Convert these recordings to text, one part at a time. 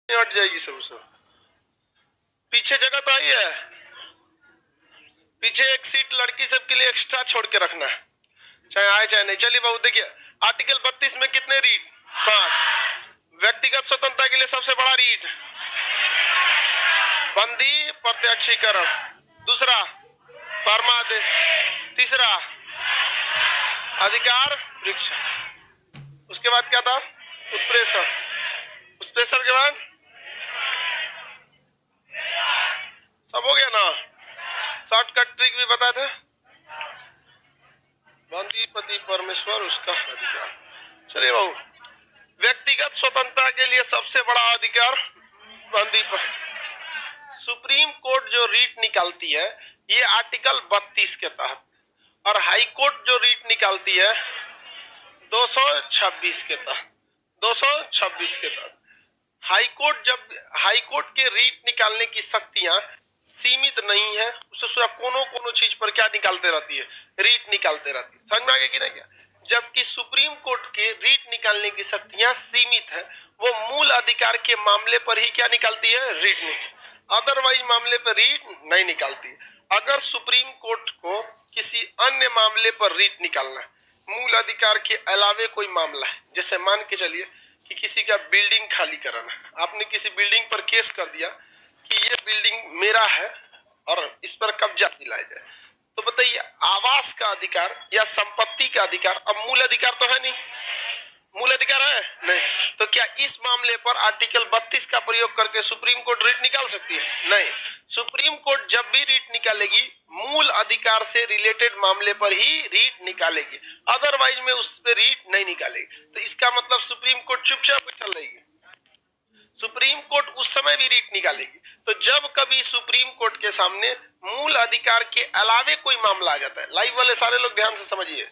हट जाएगी सब सब। पीछे जगह तो आई है, पीछे एक सीट लड़की सबके लिए एक्स्ट्रा छोड़ के रखना है, चाहे आए चाहे नहीं। चलिए बाबू देखिए, आर्टिकल 32 में कितने रीट? 5। व्यक्तिगत स्वतंत्रता के लिए सबसे बड़ा रीट बंदी प्रत्यक्षीकरण, दूसरा परमादेश, तीसरा अधिकार वृक्ष। उसके बाद क्या था? उत्प्रेषण। उत्प्रेषण के बाद सब हो गया ना। शॉर्टकट ट्रिक भी बताए थे, बंदी पति परमेश्वर उसका अधिकार। चलिए बाबू, व्यक्तिगत स्वतंत्रता के लिए सबसे बड़ा अधिकार बंदी पर। सुप्रीम कोर्ट जो रीट निकालती है ये आर्टिकल 32 के तहत, और हाई कोर्ट जो रीट निकालती है 226 के तहत। 226 के तहत हाई कोर्ट के रीट निकालने की शक्तियां सीमित नहीं है, उसे कोनो चीज पर क्या निकालते रहती है? रीट निकालते रहती है। समझ में आ गया कि नहीं? क्या जबकि सुप्रीम कोर्ट के रीट निकालने की शक्तियां सीमित है, वो मूल अधिकार के मामले पर ही क्या निकालती है? रीट निकालती, अदरवाइज मामले पर रीट नहीं निकालती। अगर सुप्रीम कोर्ट को किसी अन्य मामले पर रीट निकालना है, मूल अधिकार के अलावे कोई मामला है, जैसे मान के चलिए कि किसी का बिल्डिंग खाली कराना है, आपने किसी बिल्डिंग पर केस कर दिया कि ये बिल्डिंग मेरा है और इस पर कब्जा दिलाया जाए, तो बताइए आवास का अधिकार या संपत्ति का अधिकार अब मूल अधिकार तो है नहीं, मूल अधिकार है नहीं, तो क्या इस मामले पर आर्टिकल 32 का प्रयोग करके सुप्रीम कोर्ट रीट निकाल सकती है? नहीं। सुप्रीम कोर्ट जब भी रीट निकालेगी मूल अधिकार से रिलेटेड मामले पर ही रीट निकालेगी, अदरवाइज में उस पर रीट नहीं निकालेगी। तो इसका मतलब सुप्रीम कोर्ट चुपचाप बैठल रहेगी, सुप्रीम कोर्ट उस समय भी रीट निकालेगी। तो जब कभी सुप्रीम कोर्ट के सामने मूल अधिकार के अलावे कोई मामला आ जाता है, लाइव वाले सारे लोग ध्यान से समझिए,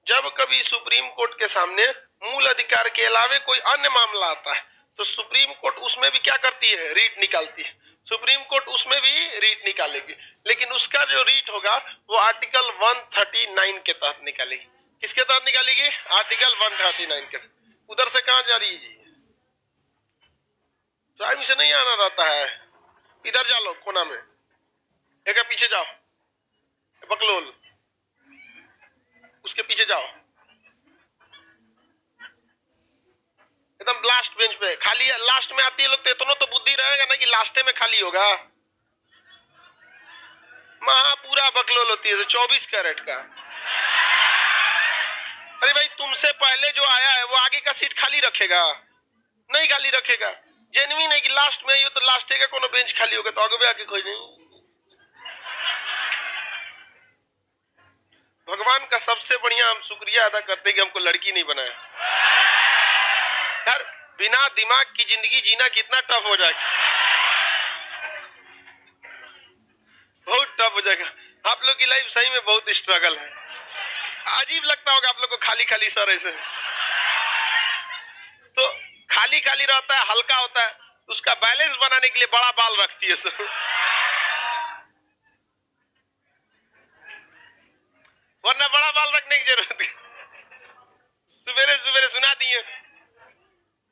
जब कभी सुप्रीम कोर्ट के सामने मूल अधिकार के अलावे कोई अन्य मामला आता है तो सुप्रीम कोर्ट उसमें भी क्या करती है? रीट निकालती है। सुप्रीम कोर्ट उसमें भी रीट निकालेगी, लेकिन उसका जो रीट होगा वो आर्टिकल 139 के तहत निकालेगी। किसके तहत निकालेगी? आर्टिकल 139 के तहत। उधर से कहां जा रही है? टाइम से नहीं आना रहता है, इधर जा लो कोना में, एक पीछे जाओ, बकलोल उसके पीछे जाओ, एकदम लास्ट बेंच पे खाली है। लास्ट में आती है लोग, इतना तो बुद्धि रहेगा ना कि लास्ट में खाली होगा। महा पूरा बकलोल होती है 24 कैरेट का। अरे भाई तुमसे पहले जो आया है वो आगे का सीट खाली रखेगा? नहीं खाली रखेगा। जेन्युइन है कि लास्ट में आइयो तो लास्ट का कोनो बेंच खाली होगा तो आगे भी आके कोई नहीं। भगवान का सबसे बढ़िया हम शुक्रिया अदा करते कि हमको लड़की नहीं बनाया। यार बिना दिमाग की जिंदगी जीना कितना टफ हो जाएगा, बहुत टफ हो जाएगा। आप लोग की लाइफ सही में बहुत स्ट्रगल है। अजीब लगता होगा आप लोग को खाली खाली सर ऐसे, तो खाली खाली रहता है, हल्का होता है, उसका बैलेंस बनाने के लिए बड़ा बाल रखती है सर, वरना बड़ा बाल रखने की जरूरत है। सवेरे सवेरे सुना दिए,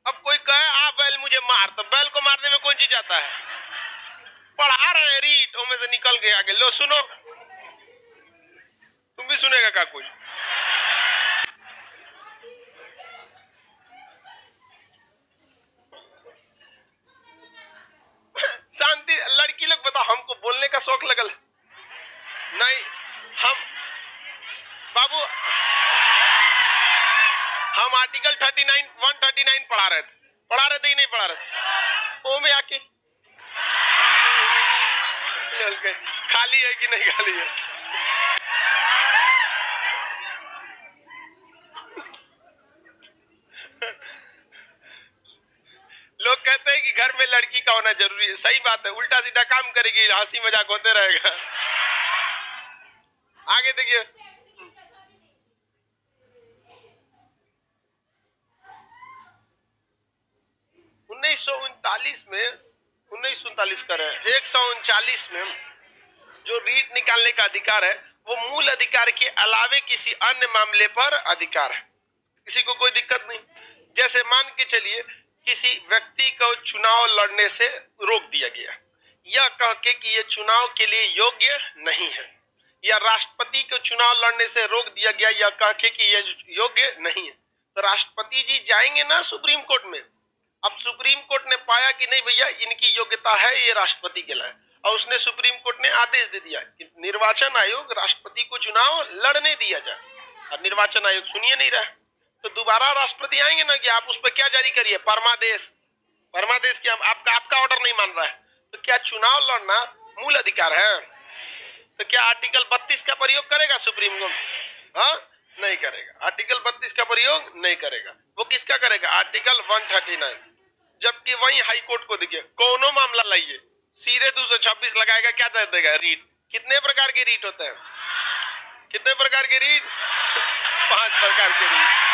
अब कोई कहे आ बैल मुझे मार, तो बैल को मारने में कौन चीज आता है? पढ़ा रहे हैं रीट, में से निकल के आगे लो सुनो, तुम भी सुनेगा क्या कोई? शांति। लड़की लोग बताओ, हमको बोलने का शौक लगल नहीं? हम बाबू हम आर्टिकल 139 पढ़ा रहे थे ही नहीं पढ़ा रहे ओ में आके खाली है कि नहीं खाली है? लोग कहते हैं कि घर में लड़की का होना जरूरी है, सही बात है, उल्टा सीधा काम करेगी, हंसी मजाक होते रहेगा। आगे देखिए, 1939 में 1939 कर रहे हैं, 139 में जो रीट निकालने का अधिकार है वो मूल अधिकार के अलावे किसी अन्य मामले पर अधिकार है, किसी को कोई दिक्कत नहीं। जैसे मान के चलिए किसी व्यक्ति को चुनाव लड़ने से रोक दिया गया, यह कह के कि यह चुनाव के लिए योग्य नहीं है, या राष्ट्रपति को चुनाव लड़ने से रोक दिया गया यह कह के कि यह योग्य नहीं है, तो राष्ट्रपति जी जाएंगे ना सुप्रीम कोर्ट में। अब सुप्रीम कोर्ट ने पाया कि नहीं भैया इनकी योग्यता है, ये राष्ट्रपति के लायक, और उसने सुप्रीम कोर्ट ने आदेश दे दिया कि निर्वाचन आयोग राष्ट्रपति को चुनाव लड़ने दिया जाए, और निर्वाचन आयोग सुनिए नहीं रहा, तो दोबारा राष्ट्रपति आएंगे ना कि आप उस पर क्या जारी करिए, परमादेश। परमादेश क्या आपका ऑर्डर नहीं मान रहा है, तो क्या चुनाव लड़ना मूल अधिकार है? तो क्या आर्टिकल 32 का प्रयोग करेगा सुप्रीम कोर्ट? हाँ, नहीं करेगा। आर्टिकल 32 का प्रयोग नहीं करेगा। वो किसका करेगा? आर्टिकल 139। जबकि वही हाई कोर्ट को देखिए, कोनो मामला लाइए सीधे 226 लगाएगा, क्या दे देगा? रीट। कितने प्रकार के रीट होते हैं? कितने प्रकार के रीट? 5 प्रकार के रीट।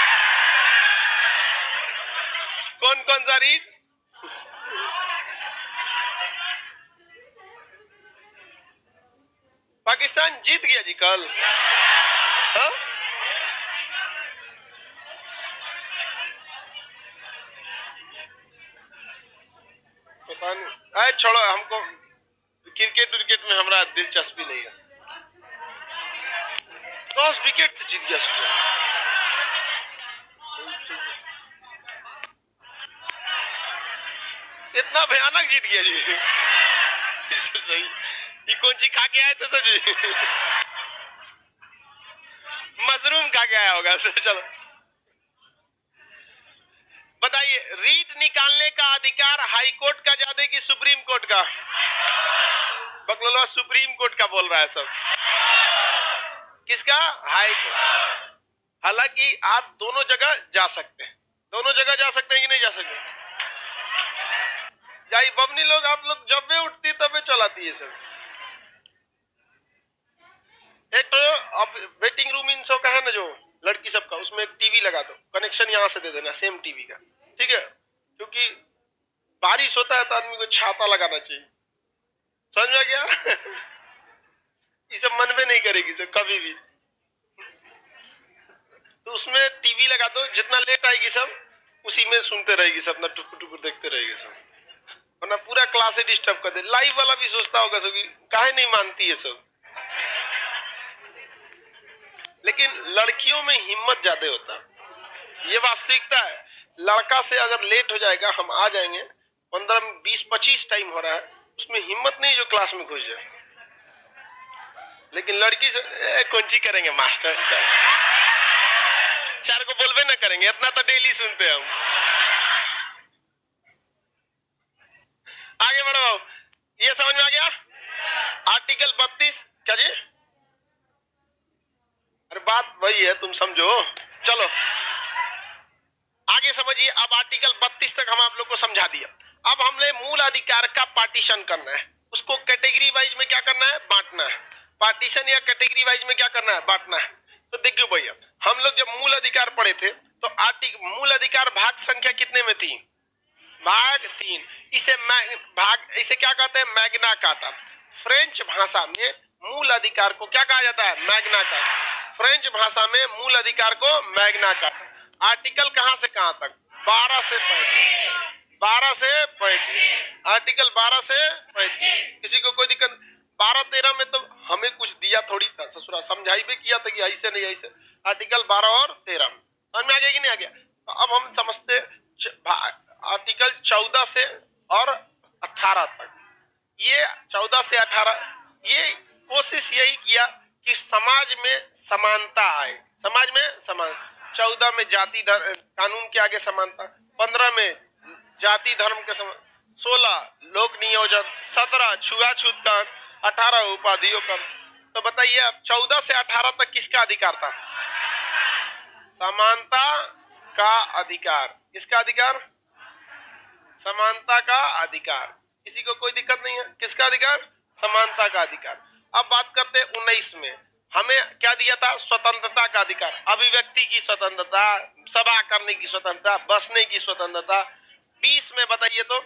कौन कौन सा रीट? पाकिस्तान जीत गया जी कल। हाँ? पता नहीं, अरे छोड़ो, हमको क्रिकेट में हमारा दिलचस्पी नहीं है। 10 विकेट से जीत गया इतना भयानक जीत गया जी। सही, ये कौन सी खा के आए थे सर जी? मशरूम खा के आया होगा सर। चलो बताइए, रीट निकालने का अधिकार हाई कोर्ट का ज्यादा कि सुप्रीम कोर्ट का? बकलोला सुप्रीम कोर्ट का बोल रहा है सब। किसका? High court. हालांकि आप दोनों जगह जा सकते हैं, दोनों जगह जा सकते हैं कि नहीं जा सकते? जाई बमनी लोग, आप लोग जब भी उठती तब चलाती है सब। एक तो वेटिंग रूम इन सब का है ना जो लड़की सबका, उसमें एक टीवी लगा दो, कनेक्शन यहाँ से दे देना सेम टीवी का, ठीक है? क्योंकि बारिश होता है तो आदमी को छाता लगाना चाहिए, समझ में गया? ये सब मन में नहीं करेगी सब कभी भी, तो उसमें टीवी लगा दो, जितना लेट आएगी सब उसी में सुनते रहेगी सब, अपना टुकुर टुकुर देखते रहेगी सब, वरना पूरा क्लास ही डिस्टर्ब कर दे। लाइव वाला भी सोचता होगा सब काहे नहीं मानती है सब, लेकिन लड़कियों में हिम्मत ज्यादा होता है, ये वास्तविकता है। लड़का से अगर लेट हो जाएगा, हम आ जाएंगे 15 20 25 टाइम हो रहा है, उसमें हिम्मत नहीं जो क्लास में घुस जाए। लेकिन लड़की से कौन सी करेंगे मास्टर, चार को बोलबे ना करेंगे, इतना तो डेली सुनते हैं हम। आगे बढ़ो, ये समझ में आ गया? आर्टिकल 32 क्या जी? अरे बात वही है, तुम समझो। चलो आगे समझिए। अब आर्टिकल 32 तक हम आप लोग को समझा दिया। अब हमने मूल अधिकार का पार्टीशन करना है, उसको कैटेगरी वाइज में क्या करना है? बांटना है। पार्टीशन या कैटेगरी वाइज में क्या करना है? बांटना है। तो देखियो भैया, हम लोग जब मूल अधिकार पढ़े थे तो मूल अधिकार भाग संख्या कितने में थी? भाग 3। इसे इसे क्या कहते हैं? Magna carta. फ्रेंच भाषा में मूल अधिकार को क्या कहा जाता है? Magna carta. फ्रेंच भाषा में मूल अधिकार को मैग्ना कार्टा। आर्टिकल कहां से कहां तक? 12 से 35। 12 से 35। आर्टिकल 12 से 35। किसी को कोई दिक्कत? 12-13 में तो हमें कुछ दिया थोड़ी था, ससुरा समझाई भी किया था कि ऐसे नहीं ऐसे। आर्टिकल 12 और 13 समझ में आ गया कि नहीं आ गया? तो अब हम समझते आर्टिकल 14 से और 18 तक। ये 14 से 18, ये कोशिश यही किया कि समाज में समानता आए, समाज में समान। 14 में जाति कानून के आगे समानता, 15 में जाति धर्म के समान, 16 लोक नियोजन, 17 छुआछूत का, 18 उपाधियों का। तो बताइए अब 14 से 18 तक किसका अधिकार था? समानता का अधिकार। किसका अधिकार? समानता का अधिकार। किसी को कोई दिक्कत नहीं है? किसका अधिकार? समानता का अधिकार। अब बात करते हैं 19 में, हमें क्या दिया था? स्वतंत्रता का अधिकार, अभिव्यक्ति की स्वतंत्रता, सभा करने की स्वतंत्रता, बसने की स्वतंत्रता। 20 में बताइए तो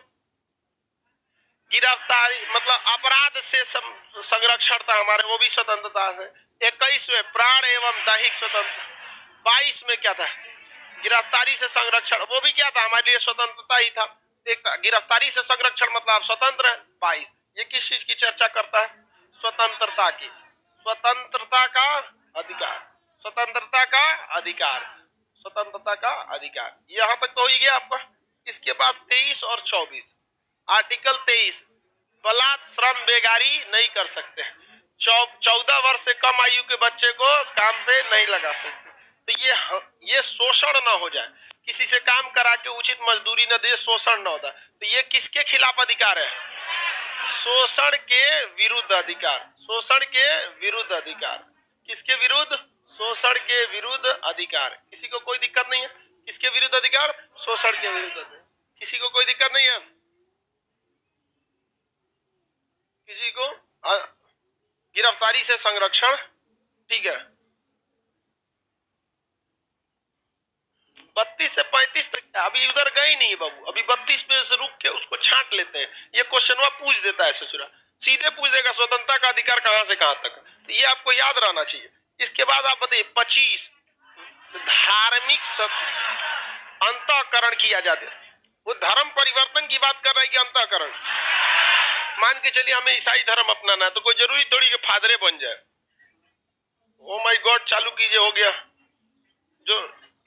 गिरफ्तारी मतलब अपराध से संरक्षण था हमारे, वो भी स्वतंत्रता है। 21 में प्राण एवं दैहिक स्वतंत्रता। 22 में क्या था? गिरफ्तारी से संरक्षण, वो भी क्या था, हमारे लिए स्वतंत्रता ही था। एक गिरफ्तारी से संरक्षण मतलब आप स्वतंत्र है। 22 ये किस चीज की चर्चा करता है, स्वतंत्रता की, स्वतंत्रता का अधिकार, स्वतंत्रता का अधिकार, स्वतंत्रता का अधिकार। यहां तक तो हो ही गया आपका। इसके बाद 23 और 24, आर्टिकल 23, बलात् श्रम बेगारी नहीं कर सकते, 14 वर्ष से कम आयु के बच्चे को काम पे नहीं लगा सकते। तो ये शोषण ना हो जाए, किसी से काम करा के उचित मजदूरी न दे, शोषण ना होता। तो ये किसके खिलाफ अधिकार है, शोषण के विरुद्ध अधिकार, शोषण के विरुद्ध अधिकार, किसके विरुद्ध, शोषण के विरुद्ध अधिकार। किसी को कोई दिक्कत नहीं है, किसके विरुद्ध अधिकार, शोषण के विरुद्ध अधिकार। किसी को कोई दिक्कत नहीं है, किसी को गिरफ्तारी से संरक्षण, ठीक है। 32 से 35 तक अभी उधर गए नहीं बाबू, अभी 32 पे से रुक के उसको छांट लेते हैं। ये क्वेश्चन पूछ देता है ससुरा, सीधे पूछ देगा स्वतंत्रता का अधिकार कहां से कहां तक, तो ये आपको याद रहना चाहिए। इसके बाद आप बताइए 25, धार्मिक अंतःकरण किया जाता है। वो धर्म परिवर्तन की बात कर रहा है कि अंतःकरण। मान के चलिए हमें ईसाई धर्म अपनाना है, तो कोई जरूरी थोड़ी के फादरे बन जाए। ओ माय गॉड, चालू कीजिए, हो गया। जो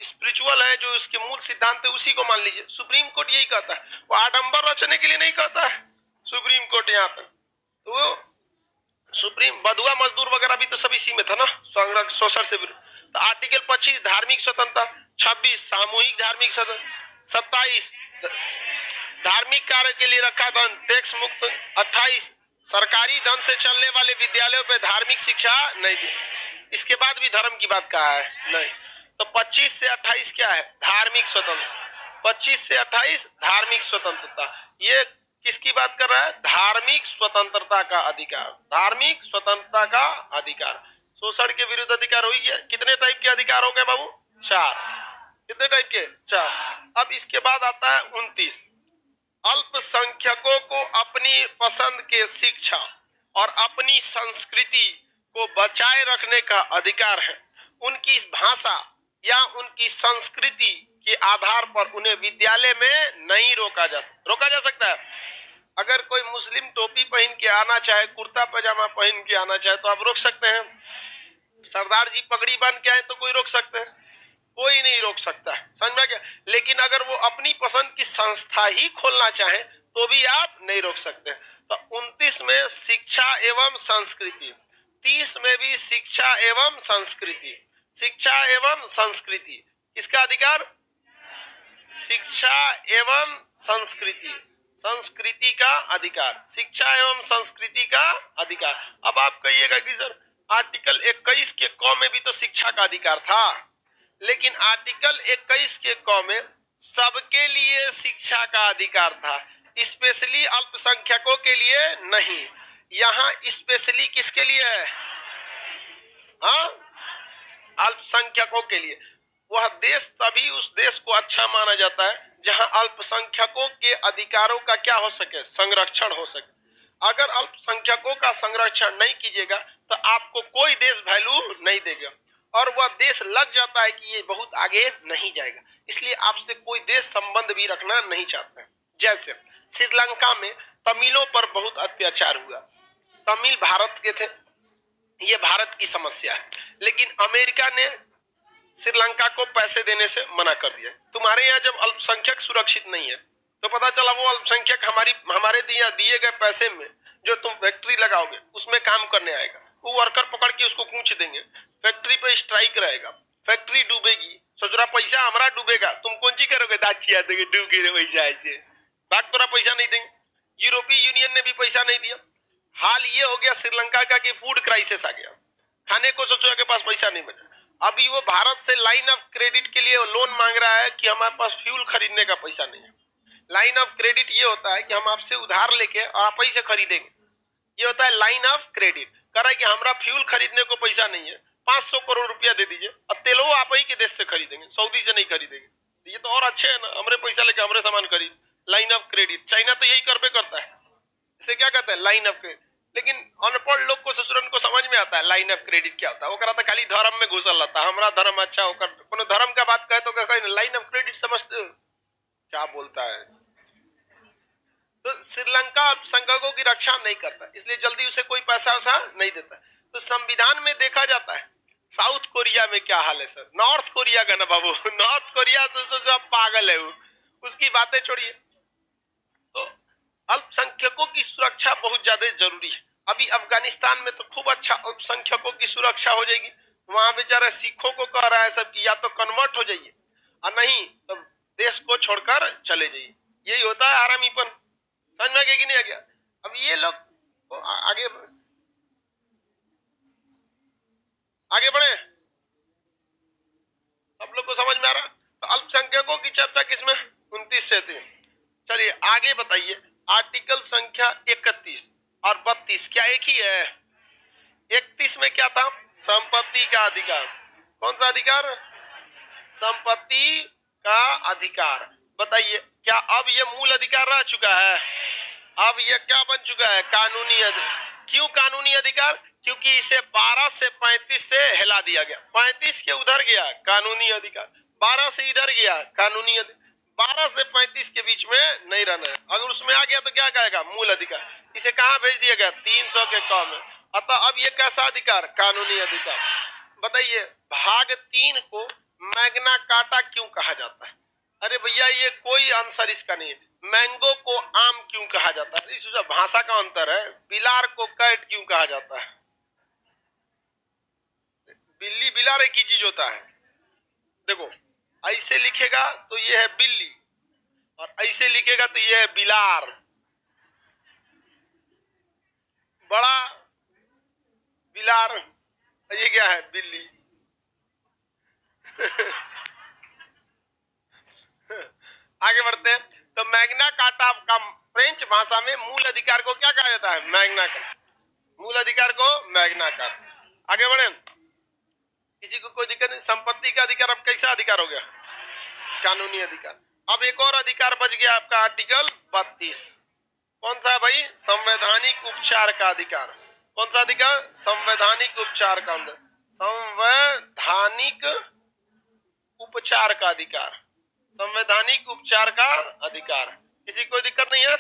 स्पिरिचुअल है, जो इसके मूल सिद्धांत है, उसी को मान लीजिए। सुप्रीम कोर्ट यही कहता है, वो आडंबर रचने के लिए नहीं कहता है सुप्रीम कोर्ट यहाँ पे। तो वो सुप्रीम बधुआ मजदूर वगैरह भी तो सब इसी में था ना, शोषण से विरुद्ध। तो आर्टिकल 25 धार्मिक स्वतंत्रता, 26 सामूहिक धार्मिक स्वतंत्रता, 27 धार्मिक कार्य के लिए रखा धन टैक्स मुक्त, 28 सरकारी धन से चलने वाले विद्यालयों पे धार्मिक शिक्षा नहीं दी। इसके बाद भी धर्म की बात कहा है नहीं। तो 25 से 28 क्या है, धार्मिक स्वतंत्रता। 25 से 28 धार्मिक स्वतंत्रता। ये किसकी बात कर रहा है, धार्मिक स्वतंत्रता का अधिकार, धार्मिक स्वतंत्रता का अधिकार। शोषण के विरुद्ध अधिकार हो गया। कितने टाइप के अधिकार हो गए बाबू, 4। कितने टाइप के, 4। अब इसके बाद आता है 29, अल्पसंख्यकों को अपनी पसंद के शिक्षा और अपनी संस्कृति को बचाए रखने का अधिकार है। उनकी भाषा या उनकी संस्कृति के आधार पर उन्हें विद्यालय में नहीं रोका जा सकता है। अगर कोई मुस्लिम टोपी पहन के आना चाहे, कुर्ता पजामा पहन के आना चाहे, तो आप रोक सकते हैं। सरदार जी पगड़ी बांध के आए तो कोई रोक सकते हैं, कोई नहीं रोक सकता है, समझ में क्या। लेकिन अगर वो अपनी पसंद की संस्था ही खोलना चाहे तो भी आप नहीं रोक सकते। तो 29 में शिक्षा एवं संस्कृति, 30 में भी शिक्षा एवं संस्कृति, शिक्षा एवं संस्कृति, किसका अधिकार, शिक्षा एवं संस्कृति, संस्कृति का अधिकार, शिक्षा एवं संस्कृति का अधिकार। अब आप कहिएगा कि सर आर्टिकल 21 के क में भी तो शिक्षा का अधिकार था, लेकिन आर्टिकल 21 के क में सबके लिए शिक्षा का अधिकार था, स्पेशली अल्पसंख्यकों के लिए नहीं। यहाँ स्पेशली किसके लिए है, हाँ, अल्पसंख्यकों के लिए। वह देश तभी उस देश को अच्छा माना जाता है जहां अल्पसंख्यकों के अधिकारों का क्या हो सके, संरक्षण हो सके। अगर अल्पसंख्यकों का संरक्षण नहीं कीजिएगा तो आपको कोई देश वैल्यू नहीं देगा, और वह देश लग जाता है कि ये बहुत आगे नहीं जाएगा, इसलिए आपसे कोई देश संबंध भी रखना नहीं चाहता है। जैसे श्रीलंका में तमिलों पर बहुत अत्याचार हुआ, तमिल भारत के थे, ये भारत की समस्या है, लेकिन अमेरिका ने श्रीलंका को पैसे देने से मना कर दिया। तुम्हारे यहाँ जब अल्पसंख्यक सुरक्षित नहीं है तो पता चला वो अल्पसंख्यक हमारे दिए गए पैसे में जो तुम फैक्ट्री लगाओगे उसमें काम करने आएगा, वो वर्कर पकड़ के उसको कूच देंगे, फैक्ट्री पे स्ट्राइक रहेगा, फैक्ट्री डूबेगी, सोच रहा पैसा हमारा डूबेगा, तुम कौन सी करोगे, दाचिया देंगे, डूब गए पैसा ऐसे बात, तोरा पैसा नहीं देंगे। यूरोपीय यूनियन ने भी पैसा नहीं दिया। हाल ये हो गया श्रीलंका का कि फूड क्राइसिस आ गया, खाने को सोचो के पास पैसा नहीं बचा। अभी वो भारत से लाइन ऑफ क्रेडिट के लिए लोन मांग रहा है कि हमारे पास फ्यूल खरीदने का पैसा नहीं है। लाइन ऑफ क्रेडिट ये होता है कि हम आपसे उधार लेके और आप ही से खरीदेंगे, ये होता है लाइन ऑफ क्रेडिट। कह रहा है कि हमारा फ्यूल खरीदने को पैसा नहीं है, 500 करोड़ रुपया दे दीजिए और तेलो आप ही के देश से खरीदेंगे, सऊदी से नहीं खरीदेंगे। ये तो और अच्छे है ना, हमारे पैसा लेके हमारे सामान खरीद, लाइन ऑफ क्रेडिट। चाइना तो यही करबे करता है, इसे क्या कहते हैं, लाइन ऑफ क्रेडिट। लेकिन अनपढ़ लोग को ससुरन को समझ में आता है लाइन ऑफ क्रेडिट क्या होता है। वो कहता खाली धर्म में घुसल रहता, हमारा धर्म अच्छा होकर कोनो धर्म का बात कहे तो कहे लाइन ऑफ क्रेडिट समझते हो क्या बोलता है। तो श्रीलंका अल्पसंख्यकों की रक्षा नहीं करता, इसलिए जल्दी उसे कोई पैसा वैसा नहीं देता। तो संविधान में देखा जाता है साउथ कोरिया में क्या हाल है सर, नॉर्थ कोरिया का ना बाबू, नॉर्थ कोरिया तो पागल है वो, उसकी बातें छोड़िए। तो अल्पसंख्यकों की सुरक्षा बहुत ज्यादा जरूरी है। अभी अफगानिस्तान में तो खूब अच्छा अल्पसंख्यकों की सुरक्षा हो जाएगी, वहां बेचारा सिखों को कह रहा है सब कि या तो कन्वर्ट हो जाइए और नहीं तो देश को छोड़कर चले जाइए। यही होता है आरामीपन, समझ में आ गया कि नहीं आ गया। अब ये लोग तो आगे आगे बढ़े, सब लोग को समझ में आ रहा। तो अल्पसंख्यकों की चर्चा किसमें 29 से थी। चलिए आगे बताइए, आर्टिकल संख्या 31 और 32 क्या एक ही है। 31 में क्या था, संपत्ति का अधिकार। कौन सा अधिकार, संपत्ति का अधिकार। बताइए क्या अब ये मूल अधिकार रह चुका है, अब ये क्या बन चुका है, कानूनी अधिकार। क्यों कानूनी अधिकार, क्योंकि इसे 12 से 35 से हिला दिया गया, 35 के उधर गया कानूनी अधिकार, 12 से इधर गया कानूनी अधिकार, 12 से 35 के बीच में नहीं रहना है। अगर उसमें आ गया तो क्या कहेगा, मूल अधिकार। इसे कहां भेज दिया गया, 300 के कम में। अतः अब ये कैसा अधिकार, कानूनी अधिकार। बताइए भाग 3 को मैग्ना कार्टा क्यों कहा जाता है। अरे भैया ये कोई आंसर इसका नहीं है। मैंगो को आम क्यों कहा जाता है, इस भाषा का अंतर है। बिलार को कैट क्यों कहा जाता है, बिल्ली बिलार एक ही चीज होता है। देखो ऐसे लिखेगा तो ये है बिल्ली और ऐसे लिखेगा तो ये है बिलार। बड़ा बिलार, ये क्या है, बिल्ली। आगे बढ़ते हैं। तो मैग्ना कार्टा का फ्रेंच भाषा में मूल अधिकार को क्या कहा जाता है, मैग्ना कार्टा। मूल अधिकार को मैग्ना कार्टा। आगे बढ़े, किसी को कोई दिक्कत नहीं। संपत्ति का अधिकार अब कैसा अधिकार हो गया, कानूनी अधिकार। अब एक और अधिकार बच गया आपका आर्टिकल 32। कौन सा है भाई, संवैधानिक उपचार का अधिकार। कौन सा अधिकार, संवैधानिक उपचार का, संवैधानिक उपचार का अधिकार, संवैधानिक उपचार का अधिकार। किसी कोई दिक्कत नहीं है,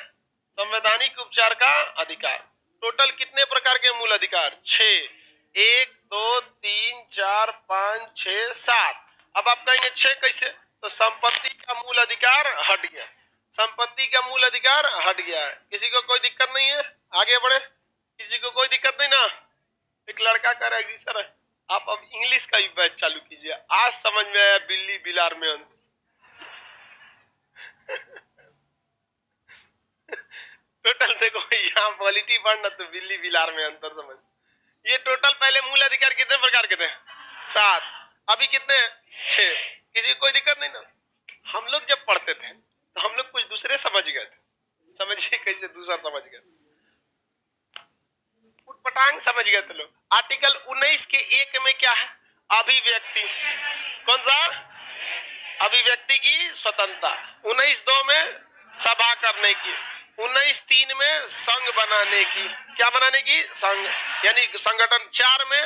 संवैधानिक उपचार का अधिकार। टोटल कितने प्रकार के मूल अधिकार, 6, 1 2 3 4 5 6 7। अब आप कहेंगे 6 कैसे, तो संपत्ति का मूल अधिकार हट गया, संपत्ति का मूल अधिकार हट गया है। किसी को कोई दिक्कत नहीं है, आगे बढ़े। किसी को कोई दिक्कत नहीं ना। एक लड़का कह रहा है सर आप अब इंग्लिश का भी बैच चालू कीजिए, आज समझ में आया बिल्ली बिलार में अंतर। टोटल देखो यहाँ पॉलिटी पढ़ना तो बिल्ली बिलार में अंतर समझ। ये टोटल पहले मूल अधिकार कितने प्रकार के थे, 7, अभी कितने हैं, 6। किसी को कोई दिक्कत नहीं ना। हम लोग जब पढ़ते थे तो हम लोग कुछ दूसरे समझ गए थे, समझिए कैसे दूसरा समझ गए, उटपटांग समझ गए थे लोग। आर्टिकल 19 के 1 में क्या है, अभिव्यक्ति। कौन सा, अभिव्यक्ति की स्वतंत्रता। 19(2) में सभा करने की, 19(3) में संघ बनाने की, क्या बनाने की, संघ यानी संगठन। 4 में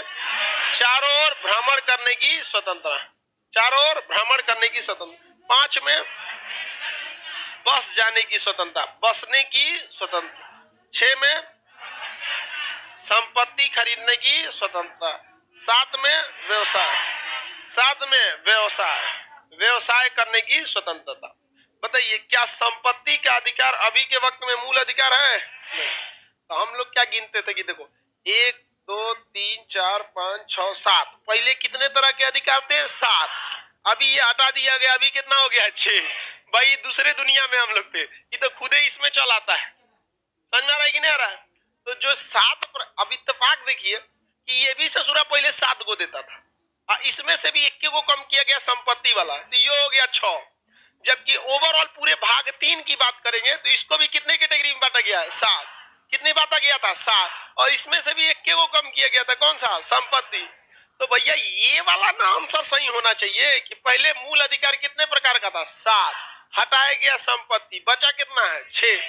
चारों ओर भ्रमण करने की स्वतंत्रता, चारों ओर भ्रमण करने की स्वतंत्रता। 5 में बस जाने की स्वतंत्रता, बसने की स्वतंत्रता। 6 में संपत्ति खरीदने की स्वतंत्रता। 7 में व्यवसाय, 7 में व्यवसाय, व्यवसाय करने की स्वतंत्रता। बताइए क्या संपत्ति का अधिकार अभी के वक्त में मूल अधिकार है, नहीं। तो हम लोग क्या गिनते थे कि देखो 1 2 3 4 5 6 7, पहले कितने तरह के अधिकार थे, 7। अभी ये हटा दिया गया, अभी कितना हो गया, 6। भाई दूसरे दुनिया में हम लोग थे, ये तो खुद ही इसमें चल आता है, समझ में आ रहा है कि नहीं आ रहा है। तो जो 7 अब इत्तेफाक देखिए कि ये भी ससुरा पहले 7 को देता था, इसमें से भी 1 को कम किया गया संपत्ति वाला, तो ये हो गया 6। जबकि ओवरऑल पूरे भाग 3 की बात करेंगे तो इसको भी कितने कैटेगरी में बांटा गया है, 7। कितनी बांटा गया था, 7, और इसमें से भी 1 को कम किया गया था, कौन सा, संपत्ति। तो भैया ये वाला ना आंसर सही होना चाहिए कि पहले मूल अधिकार कितने प्रकार का था, 7, हटाया गया संपत्ति, बचा कितना है, 6।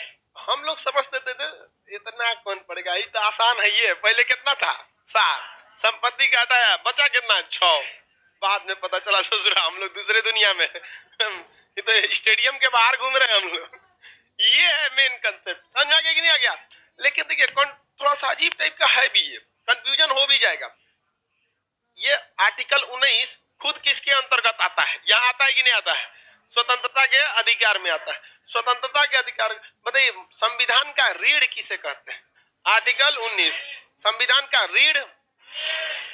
हम लोग समझते थे इतना कौन पड़ेगा, ये तो आसान है। ये पहले कितना था 7, संपत्ति का हटाया बचा कितना 6, बाद में पता चला ससुरा हम लोग दूसरे दुनिया में ये तो स्टेडियम के बाहर घूम रहे हैं हम लोग। ये है मेन कंसेप्ट, समझ आ गया कि नहीं आ गया? लेकिन देखिए थोड़ा सा अजीब टाइप का है भी, ये कंफ्यूजन हो भी जाएगा। ये आर्टिकल 19 खुद किसके अंतर्गत आता है? यहाँ आता है कि नहीं आता है? स्वतंत्रता के अधिकार में आता है। स्वतंत्रता के अधिकार बताइए, संविधान का रीढ़ किसे कहते हैं? आर्टिकल 19 संविधान का रीढ़,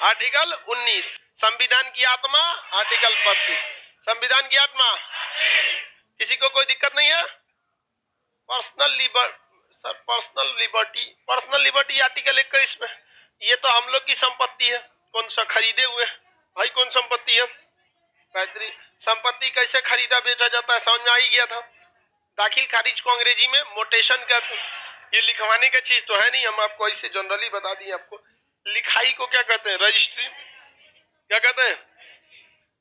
आर्टिकल 19 संविधान की आत्मा, आर्टिकल 32 संविधान की आत्मा। किसी को कोई दिक्कत नहीं है? पर्सनल लिबर्टी आर्टिकल 21 में, ये तो हम लोग की संपत्ति है। कौन सा खरीदे हुए भाई, कौन संपत्ति है? पैतृक संपत्ति कैसे खरीदा बेचा जाता है समझ में आ ही गया था। दाखिल खारिज को अंग्रेजी में मोटेशन कहते हैं। ये लिखवाने का चीज तो है नहीं, हम आपको ऐसे जनरली बता दिए। आपको लिखाई को क्या कहते हैं? रजिस्ट्री। क्या कहते हैं?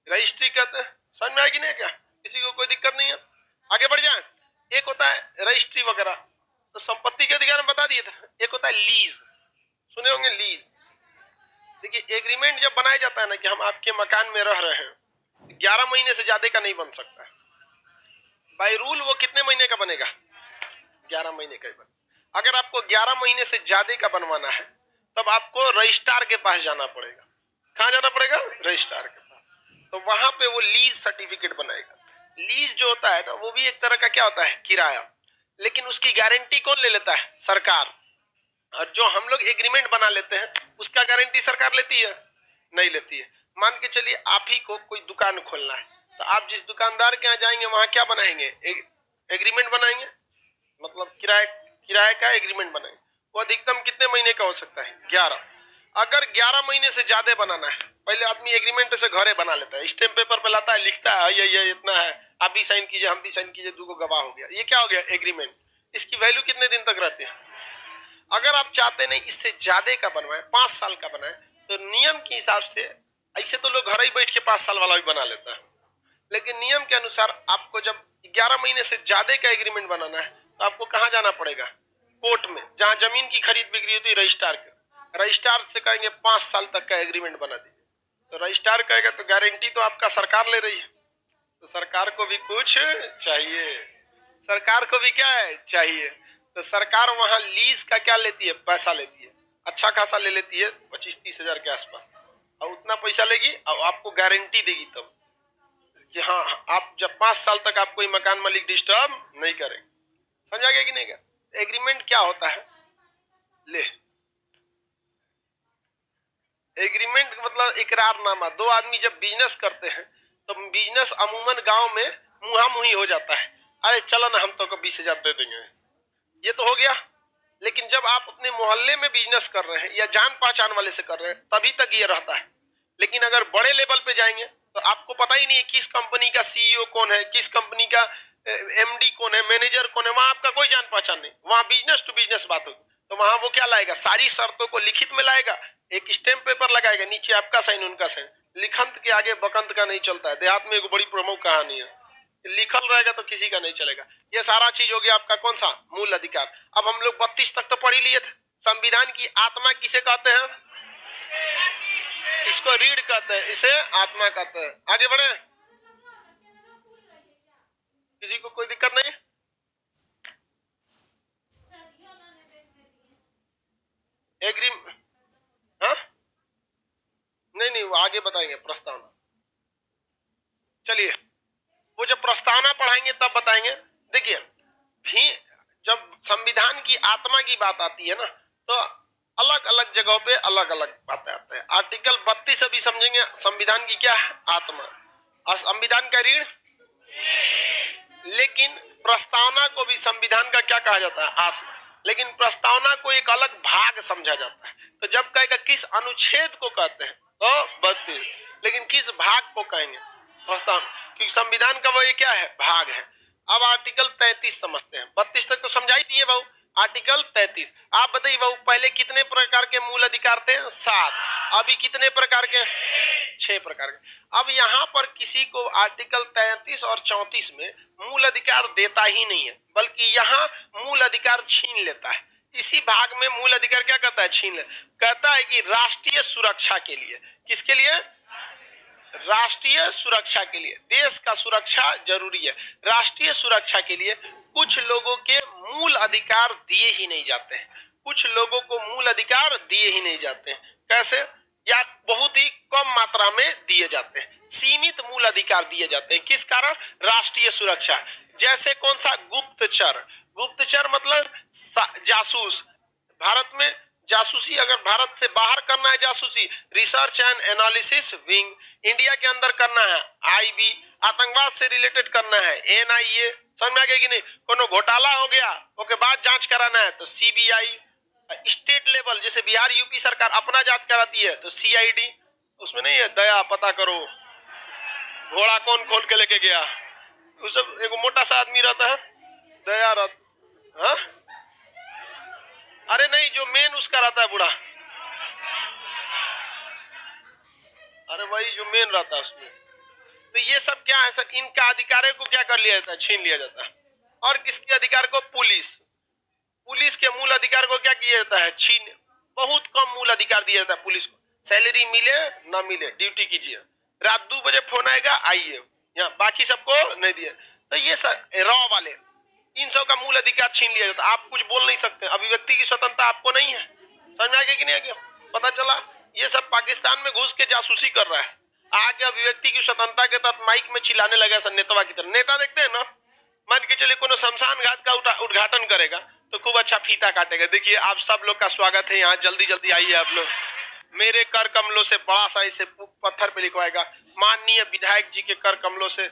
रजिस्ट्री कहते हैं। समझ में आएगी नहीं क्या? किसी को कोई दिक्कत नहीं है? आगे बढ़ जाए। एक होता है रजिस्ट्री वगैरह, तो संपत्ति के अधिकार में बता दिए था। एक होता है लीज, सुने होंगे लीज। देखिए एग्रीमेंट जब बनाया जाता है ना कि हम आपके मकान में रह रहे हैं, 11 महीने से ज्यादा का नहीं बन सकता है। बाय रूल वो कितने महीने का बनेगा? 11 महीने का ही बनेगा। अगर आपको 11 महीने से ज्यादा का बनवाना है तब आपको रजिस्ट्रार के पास जाना पड़ेगा। कहाँ जाना पड़ेगा? रजिस्ट्रार के पास। तो वहां पे वो लीज सर्टिफिकेट बनाएगा। लीज जो होता है ना, वो भी एक तरह का क्या होता है? किराया। लेकिन उसकी गारंटी कौन ले लेता है? सरकार। और जो हम लोग एग्रीमेंट बना लेते हैं उसका गारंटी सरकार लेती है? नहीं लेती है। मान के चलिए आप ही को कोई दुकान खोलना है, तो आप जिस दुकानदार के यहाँ जाएंगे वहां क्या बनाएंगे? एग्रीमेंट बनाएंगे, मतलब किराए का एग्रीमेंट बनाएंगे। वो अधिकतम कितने महीने का हो सकता है? 11। अगर 11 महीने से ज्यादा बनाना है, पहले आदमी एग्रीमेंट से घरे बना लेता है, स्टैम्प पेपर पे लाता है, लिखता है ये इतना है, आप भी साइन कीजिए, हम भी साइन कीजिए, 2 गवाह हो गया। ये क्या हो गया? एग्रीमेंट। इसकी वैल्यू कितने दिन तक रहती है? अगर आप चाहते नहीं इससे ज्यादा का बनवाए, 5 साल का बनाए, तो नियम के हिसाब से, ऐसे तो लोग घर ही बैठ के 5 साल वाला भी बना लेता है, लेकिन नियम के अनुसार आपको जब 11 महीने से ज्यादा का एग्रीमेंट बनाना है तो आपको कहाँ जाना पड़ेगा? कोर्ट में, जहां जमीन की खरीद बिक्री होती है, रजिस्ट्रार के। रजिस्ट्रार से कहेंगे 5 साल तक का एग्रीमेंट बना दीजिए, तो रजिस्ट्रार कहेगा तो गारंटी तो आपका सरकार ले रही है, तो सरकार को भी कुछ चाहिए। सरकार को भी क्या है? चाहिए। तो सरकार वहां लीज का क्या लेती है? पैसा लेती है, अच्छा खासा ले लेती है, 25-30 हजार के आसपास। और उतना पैसा लेगी और आपको गारंटी देगी तब कि हाँ, आप जब 5 साल तक आपको मकान मालिक डिस्टर्ब नहीं करेंगे। समझा गया कि नहीं गया? एग्रीमेंट क्या होता है? ले, एग्रीमेंट मतलब इकरारनामा। 2 आदमी जब बिजनेस करते हैं तो बिजनेस अमूमन गांव में मुहा मुही हो जाता है, अरे चलो ना हम तो 20 हजार दे देंगे, ये तो हो गया। लेकिन जब आप अपने मोहल्ले में बिजनेस कर रहे हैं या जान पहचान वाले से कर रहे हैं तभी तक ये रहता है। लेकिन अगर बड़े लेवल पे जाएंगे तो आपको पता ही नहीं है किस कंपनी का सीईओ कौन है, किस कंपनी का एमडी कौन है, मैनेजर कौन है। वहां आपका कोई जान पहचान नहीं, वहां बिजनेस टू बिजनेस बात होगी। तो वहां वो क्या लाएगा? सारी शर्तों को लिखित में लाएगा, एक स्टैम्प पेपर लगाएगा, नीचे आपका साइन उनका साइन। लिखंत के आगे बकंत का नहीं चलता है। देहात में एक बड़ी प्रमुख कहानी है, लिखल रहेगा तो किसी का नहीं चलेगा। ये सारा चीज हो गया आपका कौन सा? मूल अधिकार। अब हम लोग 32 तक तो पढ़ ही लिए थे। संविधान की आत्मा किसे कहते हैं? इसको रीढ़ कहते हैं, इसे आत्मा कहते हैं। आगे बढ़े, किसी को कोई दिक्कत नहीं? हाँ? नहीं, वो आगे बताएंगे प्रस्तावना। चलिए, वो जब प्रस्तावना पढ़ाएंगे तब बताएंगे। देखिए भी जब संविधान की आत्मा की बात आती है ना, तो अलग अलग जगहों पे अलग अलग बातें आते हैं। आर्टिकल 32 अभी समझेंगे, संविधान की क्या है? आत्मा। और संविधान का रीढ़। लेकिन प्रस्तावना को भी संविधान का क्या कहा जाता है? आत्मा। लेकिन प्रस्तावना को एक अलग भाग समझा जाता है। तो जब कहेगा किस अनुच्छेद को कहते हैं तो 32, लेकिन किस भाग को कहेंगे? प्रस्तावना, क्योंकि संविधान का वो क्या है? भाग है। अब आर्टिकल 33 समझते हैं। 32 तक तो समझाई दिए भाऊ। आर्टिकल 33, आप बताइए भाऊ, पहले कितने प्रकार के मूल अधिकार थे? 7। अभी कितने प्रकार के? 6 प्रकार के। अब यहाँ पर किसी को आर्टिकल 33 और 34 में मूल अधिकार देता ही नहीं है, बल्कि यहाँ मूल अधिकार छीन लेता है। इसी भाग में मूल अधिकार क्या कहता है? छीन ले, कहता है कि राष्ट्रीय सुरक्षा के लिए, किसके लिए? राष्ट्रीय सुरक्षा के लिए, देश का सुरक्षा जरूरी है। राष्ट्रीय सुरक्षा के लिए कुछ लोगों के मूल अधिकार दिए ही नहीं जाते हैं, कुछ लोगों को मूल अधिकार दिए ही नहीं जाते हैं। कैसे? या बहुत ही कम मात्रा में दिए जाते हैं, सीमित मूल अधिकार दिए जाते हैं। किस कारण? राष्ट्रीय सुरक्षा। जैसे कौन सा? गुप्तचर। गुप्तचर मतलब जासूस। भारत में जासूसी अगर भारत से बाहर करना है, जासूसी research and analysis wing, India के अंदर करना है आईबी, आतंकवाद से रिलेटेड करना है एनआईए, समझ में आ गया कि नहीं? कोनो घोटाला हो गया ओके बाद जांच कराना है तो सीबीआई, स्टेट लेवल जैसे बिहार यूपी सरकार अपना जांच कराती है तो सीआईडी, उसमें नहीं है दया पता करो घोड़ा कौन खोल के लेके गया, वो सब एक मोटा सा आदमी रहता है दया रहता। हाँ? अरे नहीं, जो मेन उसका रहता है बूढ़ा, अरे वही जो मेन रहता है उसमें। तो ये सब क्या है सर? इनका अधिकारों को क्या कर लिया जाता है? छीन लिया जाता है। और किसके अधिकार को? पुलिस। पुलिस के मूल अधिकार को क्या किया जाता है? छीन। बहुत कम मूल अधिकार दिया जाता है पुलिस को। सैलरी मिले ना मिले ड्यूटी कीजिए, रात 2 बजे फोन आएगा आइए, यहाँ बाकी सबको नहीं दिया। तो ये सर रॉ वाले, इन सब का मूल अधिकार छीन लिया जाता है। आप कुछ बोल नहीं सकते, अभिव्यक्ति की स्वतंत्रता आपको नहीं है। समझ में आ गया कि नहीं आ गया? पता चला ये सब पाकिस्तान में घुस के जासूसी कर रहा है, आके अभिव्यक्ति की स्वतंत्रता के तहत माइक में चिल्लाने लगा सर नेतवा की तरह। नेता देखते हैं ना, मान के चलिए कोनो शमशान घाट का उद्घाटन करेगा तो खूब अच्छा फीता काटेगा, देखिए आप सब लोग का स्वागत है यहाँ, जल्दी जल्दी आइए आप लोग, मेरे कर कमलों से बड़ा सा इसे पत्थर पे लिखवाएगा, माननीय विधायक जी के कर कमलों से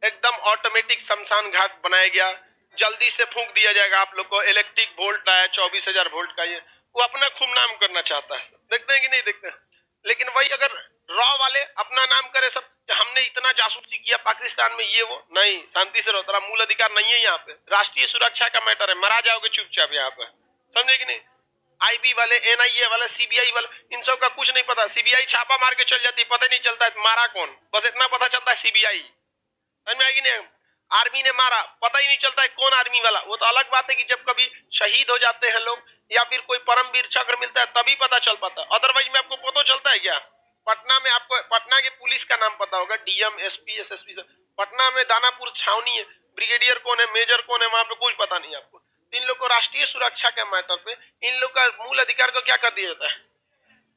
एकदम ऑटोमेटिक शमशान घाट बनाया गया, जल्दी से फूंक दिया जाएगा आप लोग को, इलेक्ट्रिक वोल्ट आया 24,000 वोल्ट का। ये वो अपना खूब नाम करना चाहता है, देखते हैं कि नहीं देखते हैं? लेकिन वही अगर रॉ वाले अपना नाम करे सब कि हमने इतना जासूसी किया पाकिस्तान में, ये वो नहीं, शांति से रहो, तेरा मूल अधिकार नहीं है यहाँ पे, राष्ट्रीय सुरक्षा का मैटर है, मरा जाओगे चुपचाप यहाँ पे, समझे कि नहीं? आईबी वाले, एनआईए वाले, सीबीआई वाले, इन सब का कुछ नहीं पता। सीबीआई छापा मार के चल जाती, पता नहीं चलता है मारा कौन, बस इतना पता चलता है सीबीआई, समझ में आएगी नहीं? आर्मी ने मारा, पता ही नहीं चलता है कौन आर्मी वाला। वो तो अलग बात है कि जब कभी शहीद हो जाते हैं लोग या फिर कोई परमवीर चक्र मिलता है तभी पता चल पाता है, अदरवाइज में आपको पता चलता है क्या? पटना में आपको पटना के पुलिस का नाम पता होगा, डीएम, एसपी, एसएसपी से। पटना में दानापुर छावनी है, ब्रिगेडियर कौन है, मेजर कौन है, वहां पे कुछ पता नहीं आपको। इन लोग को राष्ट्रीय सुरक्षा के मैटर पे इन लोग का मूल अधिकार को क्या कर दिया जाता है?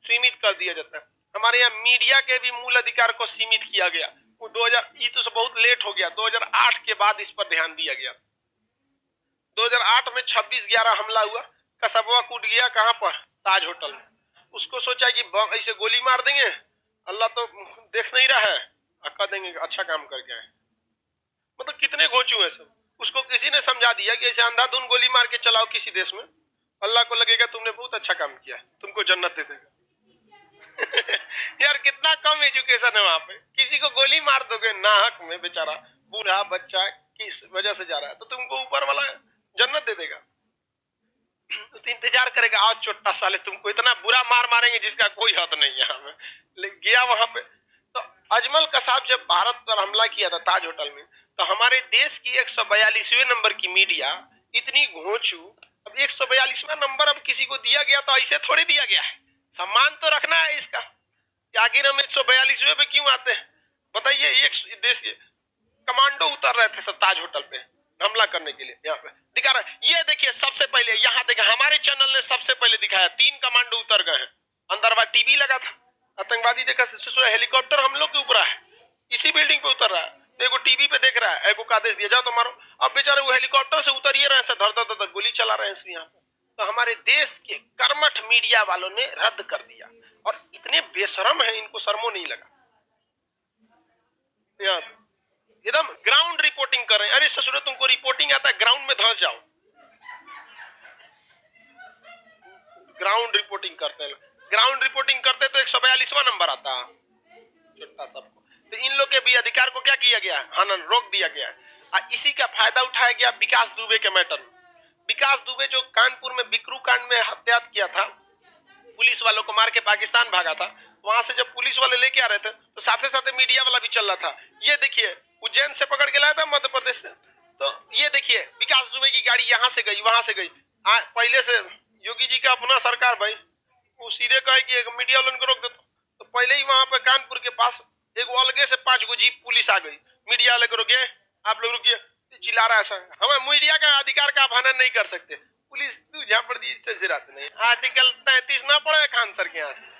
सीमित कर दिया जाता है। हमारे यहाँ मीडिया के भी मूल अधिकार को सीमित किया गया, वो 2000 ये तो बहुत लेट हो गया, 2008 के बाद इस पर ध्यान दिया गया। 2008 में 26/11 हमला हुआ, कसबवा कूद गया, कहां पर? ताज होटल में। उसको सोचा कि ऐसे गोली मार देंगे, अल्लाह तो देख नहीं रहा है, कर देंगे अच्छा काम करके आए। मतलब कितने घोंचू है सब। उसको किसी ने समझा दिया कि ऐसे अंधाधुन गोली मार के चलाओ किसी देश में, अल्लाह को लगेगा तुमने बहुत अच्छा काम किया, तुमको जन्नत दे देगा। यार कितना कम एजुकेशन है वहां पे, किसी को गोली मार दोगे नाहक में, बेचारा बूढ़ा बच्चा किस वजह से जा रहा है, तो तुमको ऊपर वाला जन्नत दे देगा। तो इंतजार करेगा, आज चोट्टा साले तुमको इतना बुरा मार मारेंगे जिसका कोई हद नहीं है। हमें गया वहां पे तो अजमल कसाब जब भारत पर हमला किया था ताज होटल में, तो हमारे देश की 142वें नंबर की मीडिया इतनी घोंचू, अब 142वां नंबर अब किसी को दिया गया तो ऐसे थोड़ी दिया गया है, सम्मान तो रखना है इसका कि आखिर हम 142वें पे क्यों आते हैं? बताइए, एक देश के कमांडो उतर रहे थे सब ताज होटल पे हमला करने के लिए, यहाँ पे दिखा रहा है। ये देखिए सबसे पहले यहाँ देखा, हमारे चैनल ने सबसे पहले दिखाया, 3 कमांडो उतर गए हैं, अंदर वह टीवी लगा था, आतंकवादी देखा, हेलीकॉप्टर हम लोग के ऊपर है, इसी बिल्डिंग पे उतर रहा है, एगो टीवी पे देख रहा है, एगो का आदेश दिया जाओ तो मारो। अब बेचारे वो हेलीकॉप्टर से उतर ही रहे हैं, धर धर धर गोली चला रहे हैं यहाँ पे। तो हमारे देश के कर्मठ मीडिया वालों ने रद्द कर दिया, और इतने बेशरम है, इनको शर्मो नहीं लगा, एकदम ग्राउंड रिपोर्टिंग कर रहे हैं। अरे ससुर तुमको रिपोर्टिंग आता है, ग्राउंड में धंस जाओ, ग्राउंड रिपोर्टिंग करते हैं। ग्राउंड रिपोर्टिंग करते तो 142वां नंबर आता छोटा सबको। तो इन लोग के भी अधिकार को क्या किया गया? हनन रोक दिया गया है। इसी का फायदा उठाया गया विकास दुबे के मैटर में। विकास दुबे जो कानपुर में बिकरू कांड में हत्या किया था, पुलिस वालों को मार के पाकिस्तान भागा था, वहां से जब पुलिस वाले लेके आ रहे थे तो साथे साथे मीडिया वाला भी चल रहा था। ये देखिए उज्जैन से पकड़ के लाया था मध्य प्रदेश से, तो ये देखिए विकास दुबे की गाड़ी यहाँ से गई वहां से गई। पहले से योगी जी का अपना सरकार भाई, वो सीधे कहे कि मीडिया वालों को रोक दो, तो पहले ही वहां पे कानपुर के पास एक अलगे से 5 गो जीप पुलिस आ गई, मीडिया वाले को रोके, आप लोग रुकिए, चिल्ला रहा है। हमें मीडिया का अधिकार का आह्वान नहीं कर सकते, पुलिस जहाँ पर से जिराते नहीं। आर्टिकल 33 ना पड़े खान सर के यहाँ से।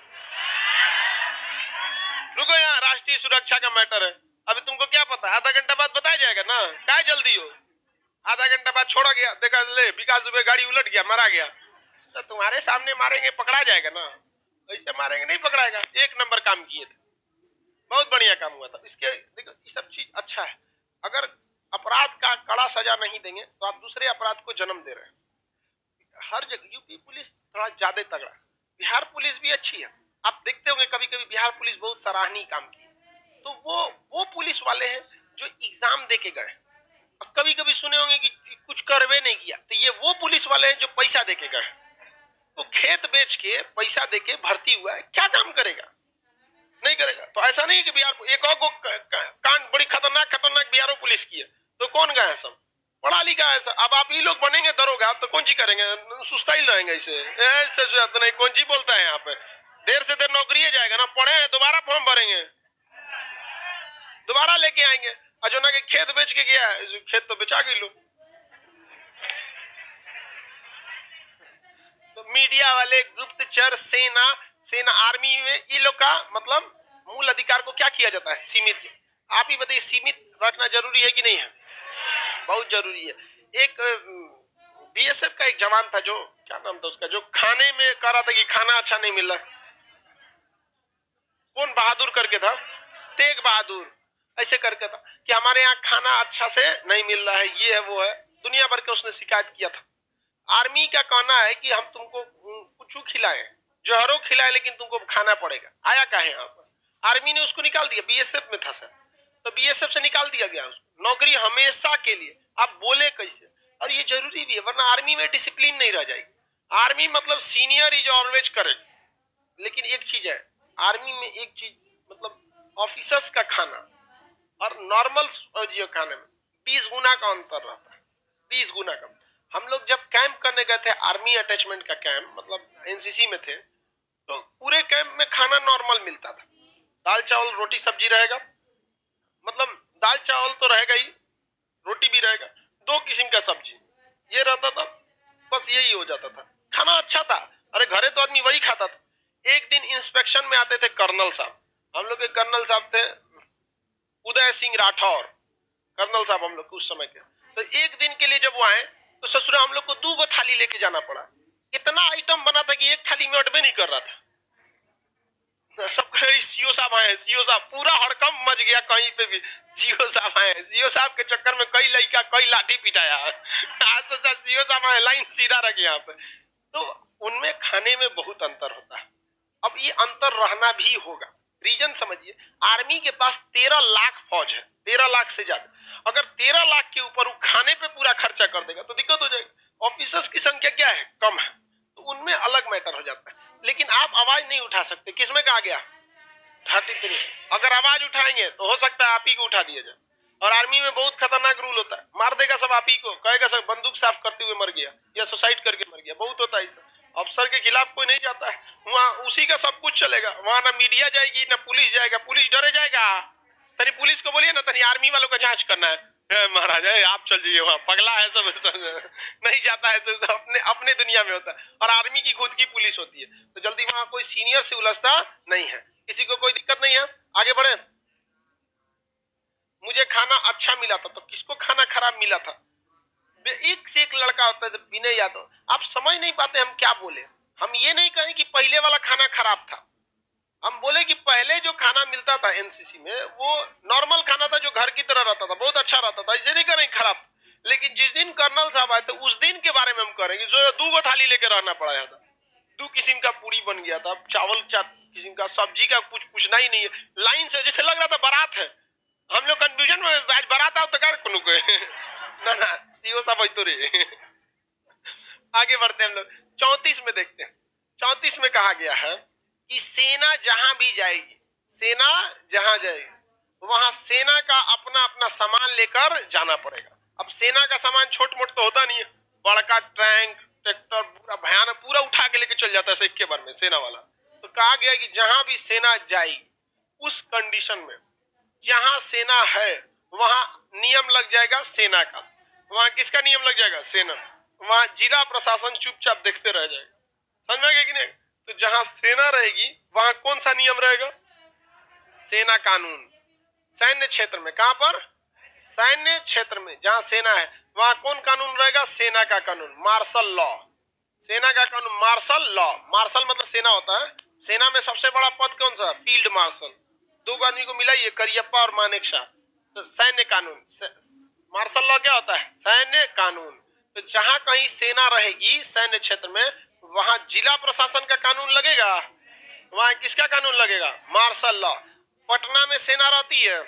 रुको, यहाँ राष्ट्रीय सुरक्षा का मैटर है, अभी तुमको क्या पता, आधा घंटा बाद बताया जाएगा ना, क्या जल्दी हो। आधा घंटा बाद छोड़ा गया, देखा ले विकास दुबे गाड़ी उलट गया, मारा गया, तो तुम्हारे सामने मारेंगे पकड़ा जाएगा ना, ऐसे मारेंगे नहीं पकड़ाएगा। एक नंबर काम किए थे, बहुत बढ़िया काम हुआ था। इसके देखो ये सब चीज अच्छा है। अगर अपराध का कड़ा सजा नहीं देंगे तो आप दूसरे अपराध को जन्म दे रहे हैं। हर जगह यूपी पुलिस थोड़ा ज्यादा तगड़ा, बिहार पुलिस भी अच्छी है। आप देखते होंगे कभी कभी बिहार पुलिस बहुत सराहनीय काम की, तो वो पुलिस वाले हैं जो एग्जाम दे के गए। कभी कभी सुने होंगे कि कुछ करवे नहीं किया, तो ये वो पुलिस वाले हैं जो पैसा दे के गए। तो खेत बेच के पैसा दे के भर्ती हुआ है, क्या काम करेगा, नहीं करेगा। तो ऐसा नहीं कि बिहार एक और को कांड बड़ी खतरनाक बिहार पुलिस की है, तो कौन गया है, सब पढ़ा लिखा है। अब आप ही लोग बनेंगे दरोगा तो कौन सी करेंगे, सुस्ता ही रहेंगे ऐसे नहीं। कौन सी बोलता है यहाँ पे, देर से देर नौकरी जाएगा ना, पढ़े दोबारा फॉर्म भरेंगे, दोबारा लेके आएंगे। अजोना के खेत बेच के गया, खेत तो बेचा गई लो। तो मीडिया वाले, गुप्तचर, सेना आर्मी में ये लोग का मतलब मूल अधिकार को क्या किया जाता है, सीमित। आप ही बताइए सीमित रखना जरूरी है कि नहीं है, बहुत जरूरी है। एक बीएसएफ का एक जवान था, जो क्या नाम था उसका, जो खाने में कह रहा था कि खाना अच्छा नहीं मिल रहा, कौन बहादुर करके था, तेग बहादुर, ऐसे करके था कि हमारे यहाँ खाना अच्छा से नहीं मिल रहा है, ये है वो है, दुनिया भर के उसने शिकायत किया था। आर्मी का कहना है कि हम तुमको कुछ खिलाए, जहरों खिलाए, लेकिन तुमको खाना पड़ेगा। आया क्या है यहाँ पर, आर्मी ने उसको निकाल दिया, बीएसएफ में था सर, तो बीएसएफ से निकाल दिया गया उसको नौकरी हमेशा के लिए। आप बोले कैसे, और ये जरूरी भी है, वरना आर्मी में डिसिप्लिन नहीं रह जाएगी। आर्मी मतलब सीनियर इज ऑलवेज करेक्ट, लेकिन एक चीज है आर्मी में, एक चीज मतलब ऑफिसर्स का खाना और नॉर्मल जो खाने में 20 गुना का अंतर रहता है, 20 गुना का। हम लोग जब कैंप करने गए थे, आर्मी अटैचमेंट का कैंप, मतलब एनसीसी में थे, तो पूरे कैंप में खाना नॉर्मल मिलता था, दाल चावल रोटी सब्जी रहेगा, मतलब दाल चावल तो रहेगा ही, रोटी भी रहेगा, 2 किस्म का सब्जी, ये रहता था, बस यही हो जाता था, खाना अच्छा था। अरे घरे तो आदमी वही खाता था। एक दिन इंस्पेक्शन में आते थे कर्नल साहब, हम लोग के कर्नल साहब थे उदय सिंह राठौर, कर्नल साहब हम लोग उस समय के। तो एक दिन के लिए जब वो आए तो ससुरा हम लोग को 2 गो थाली लेके जाना पड़ा। इतना आइटम बना था कि एक थाली में अटबे नहीं कर रहा था। सब कह रही सीओ साहब आए, सीओ साहब, पूरा हड़कंप मच गया कहीं पे भी, सीओ साहब आए। सीओ साहब के चक्कर में कई लड़का कई लाठी पिटाया। आज तो सीओ साहब आए, लाइन सीधा रख यहाँ पे। तो उनमें खाने में बहुत अंतर होता है। अब ये अंतर रहना भी होगा, रीजन समझिए। आर्मी के पास 13 लाख फौज है, 13 लाख से ज्यादा। अगर 13 लाख के ऊपर वो खाने पे पूरा खर्चा कर देगा तो दिक्कत हो जाएगी। ऑफिसर्स की संख्या क्या है, कम है, तो उनमें अलग मैटर हो जाता है। लेकिन आप आवाज नहीं उठा सकते, किसमें कहा गया 33, अगर आवाज उठाएंगे तो हो सकता है आप ही को उठा दिया जाए। और आर्मी में बहुत खतरनाक रूल होता है, मार देगा सब आप ही को, कहेगा सब बंदूक साफ करते हुए मर गया या सुसाइड करके मर गया, बहुत होता है ऐसा। अफसर के खिलाफ कोई नहीं जाता है, वहाँ उसी का सब कुछ चलेगा, वहां ना मीडिया जाएगी ना पुलिस जाएगा, पुलिस डरे जाएगा। तनी पुलिस को बोलिए ना, तनी आर्मी वालों का जांच करना है, महाराज आप चल जाइए, वहां पगला है सब, नहीं जाता है, सब अपने अपने दुनिया में होता है। और आर्मी की खुद की पुलिस होती है, तो जल्दी वहां कोई सीनियर से उलझता नहीं है, किसी को कोई दिक्कत नहीं है। आगे बढ़े। मुझे खाना अच्छा मिला था, तो किसको खाना खराब मिला था? एक से एक लड़का होता है, विनय यादव। आप समझ नहीं पाते हम क्या बोले। हम ये नहीं कहें कि पहले वाला खाना खराब था, हम बोले कि पहले जो खाना मिलता था एनसीसी में वो नॉर्मल खाना था, जो घर की तरह रहता था, बहुत अच्छा रहता था, इसे नहीं करें खराब। लेकिन जिस दिन कर्नल साहब आए तो उस दिन के बारे में हम करेंगे, जो 2 गो थाली लेकर रहना पड़ा था, 2 किस्म का पूरी बन गया था, चावल 4 किस्म का, सब्जी का कुछ पूछना ही नहीं है। लाइन से जैसे लग रहा था बारात है। हम लोग कंफ्यूजन में, आज बारात आओ तो क्या कोनो को ना ना, सीओ साहब तो रे। आगे बढ़ते हैं हम लोग 34 में देखते हैं। 34 में कहा गया है कि सेना जहां भी जाएगी, सेना जहां जाएगी वहां सेना का अपना अपना सामान लेकर जाना पड़ेगा। अब सेना का सामान छोट मोट तो होता नहीं है, बड़का टैंक ट्रैक्टर पूरा भयानक पूरा उठा के लेके चल जाता है एक के बार में सेना वाला। तो कहा गया कि जहां भी सेना जाएगी उस कंडीशन में जहां सेना है वहां नियम लग जाएगा सेना का। वहां किसका नियम लग जाएगा? सेना। वहां जिला प्रशासन चुपचाप देखते रह जाएगा। समझ में आएगा कि नहीं? तो जहां सेना रहेगी वहां कौन सा नियम रहेगा? सेना कानून। सैन्य क्षेत्र में, कहां पर? सैन्य क्षेत्र में जहां सेना है वहां कौन कानून रहेगा? सेना का कानून, मार्शल लॉ। सेना का कानून मार्शल लॉ। मार्शल मतलब सेना होता है। सेना में सबसे बड़ा पद कौन सा? Field marshal. दो आदमी को मिला ये, करियप्पा और मानेकशॉ। तो सैन्य कानून, मार्शल लॉ क्या होता है? सैन्य कानून। तो जहां कहीं सेना रहेगी सैन्य क्षेत्र में वहां जिला प्रशासन का कानून लगेगा। वहां किसका कानून लगेगा? Martial law. पटना में सेना रहती है,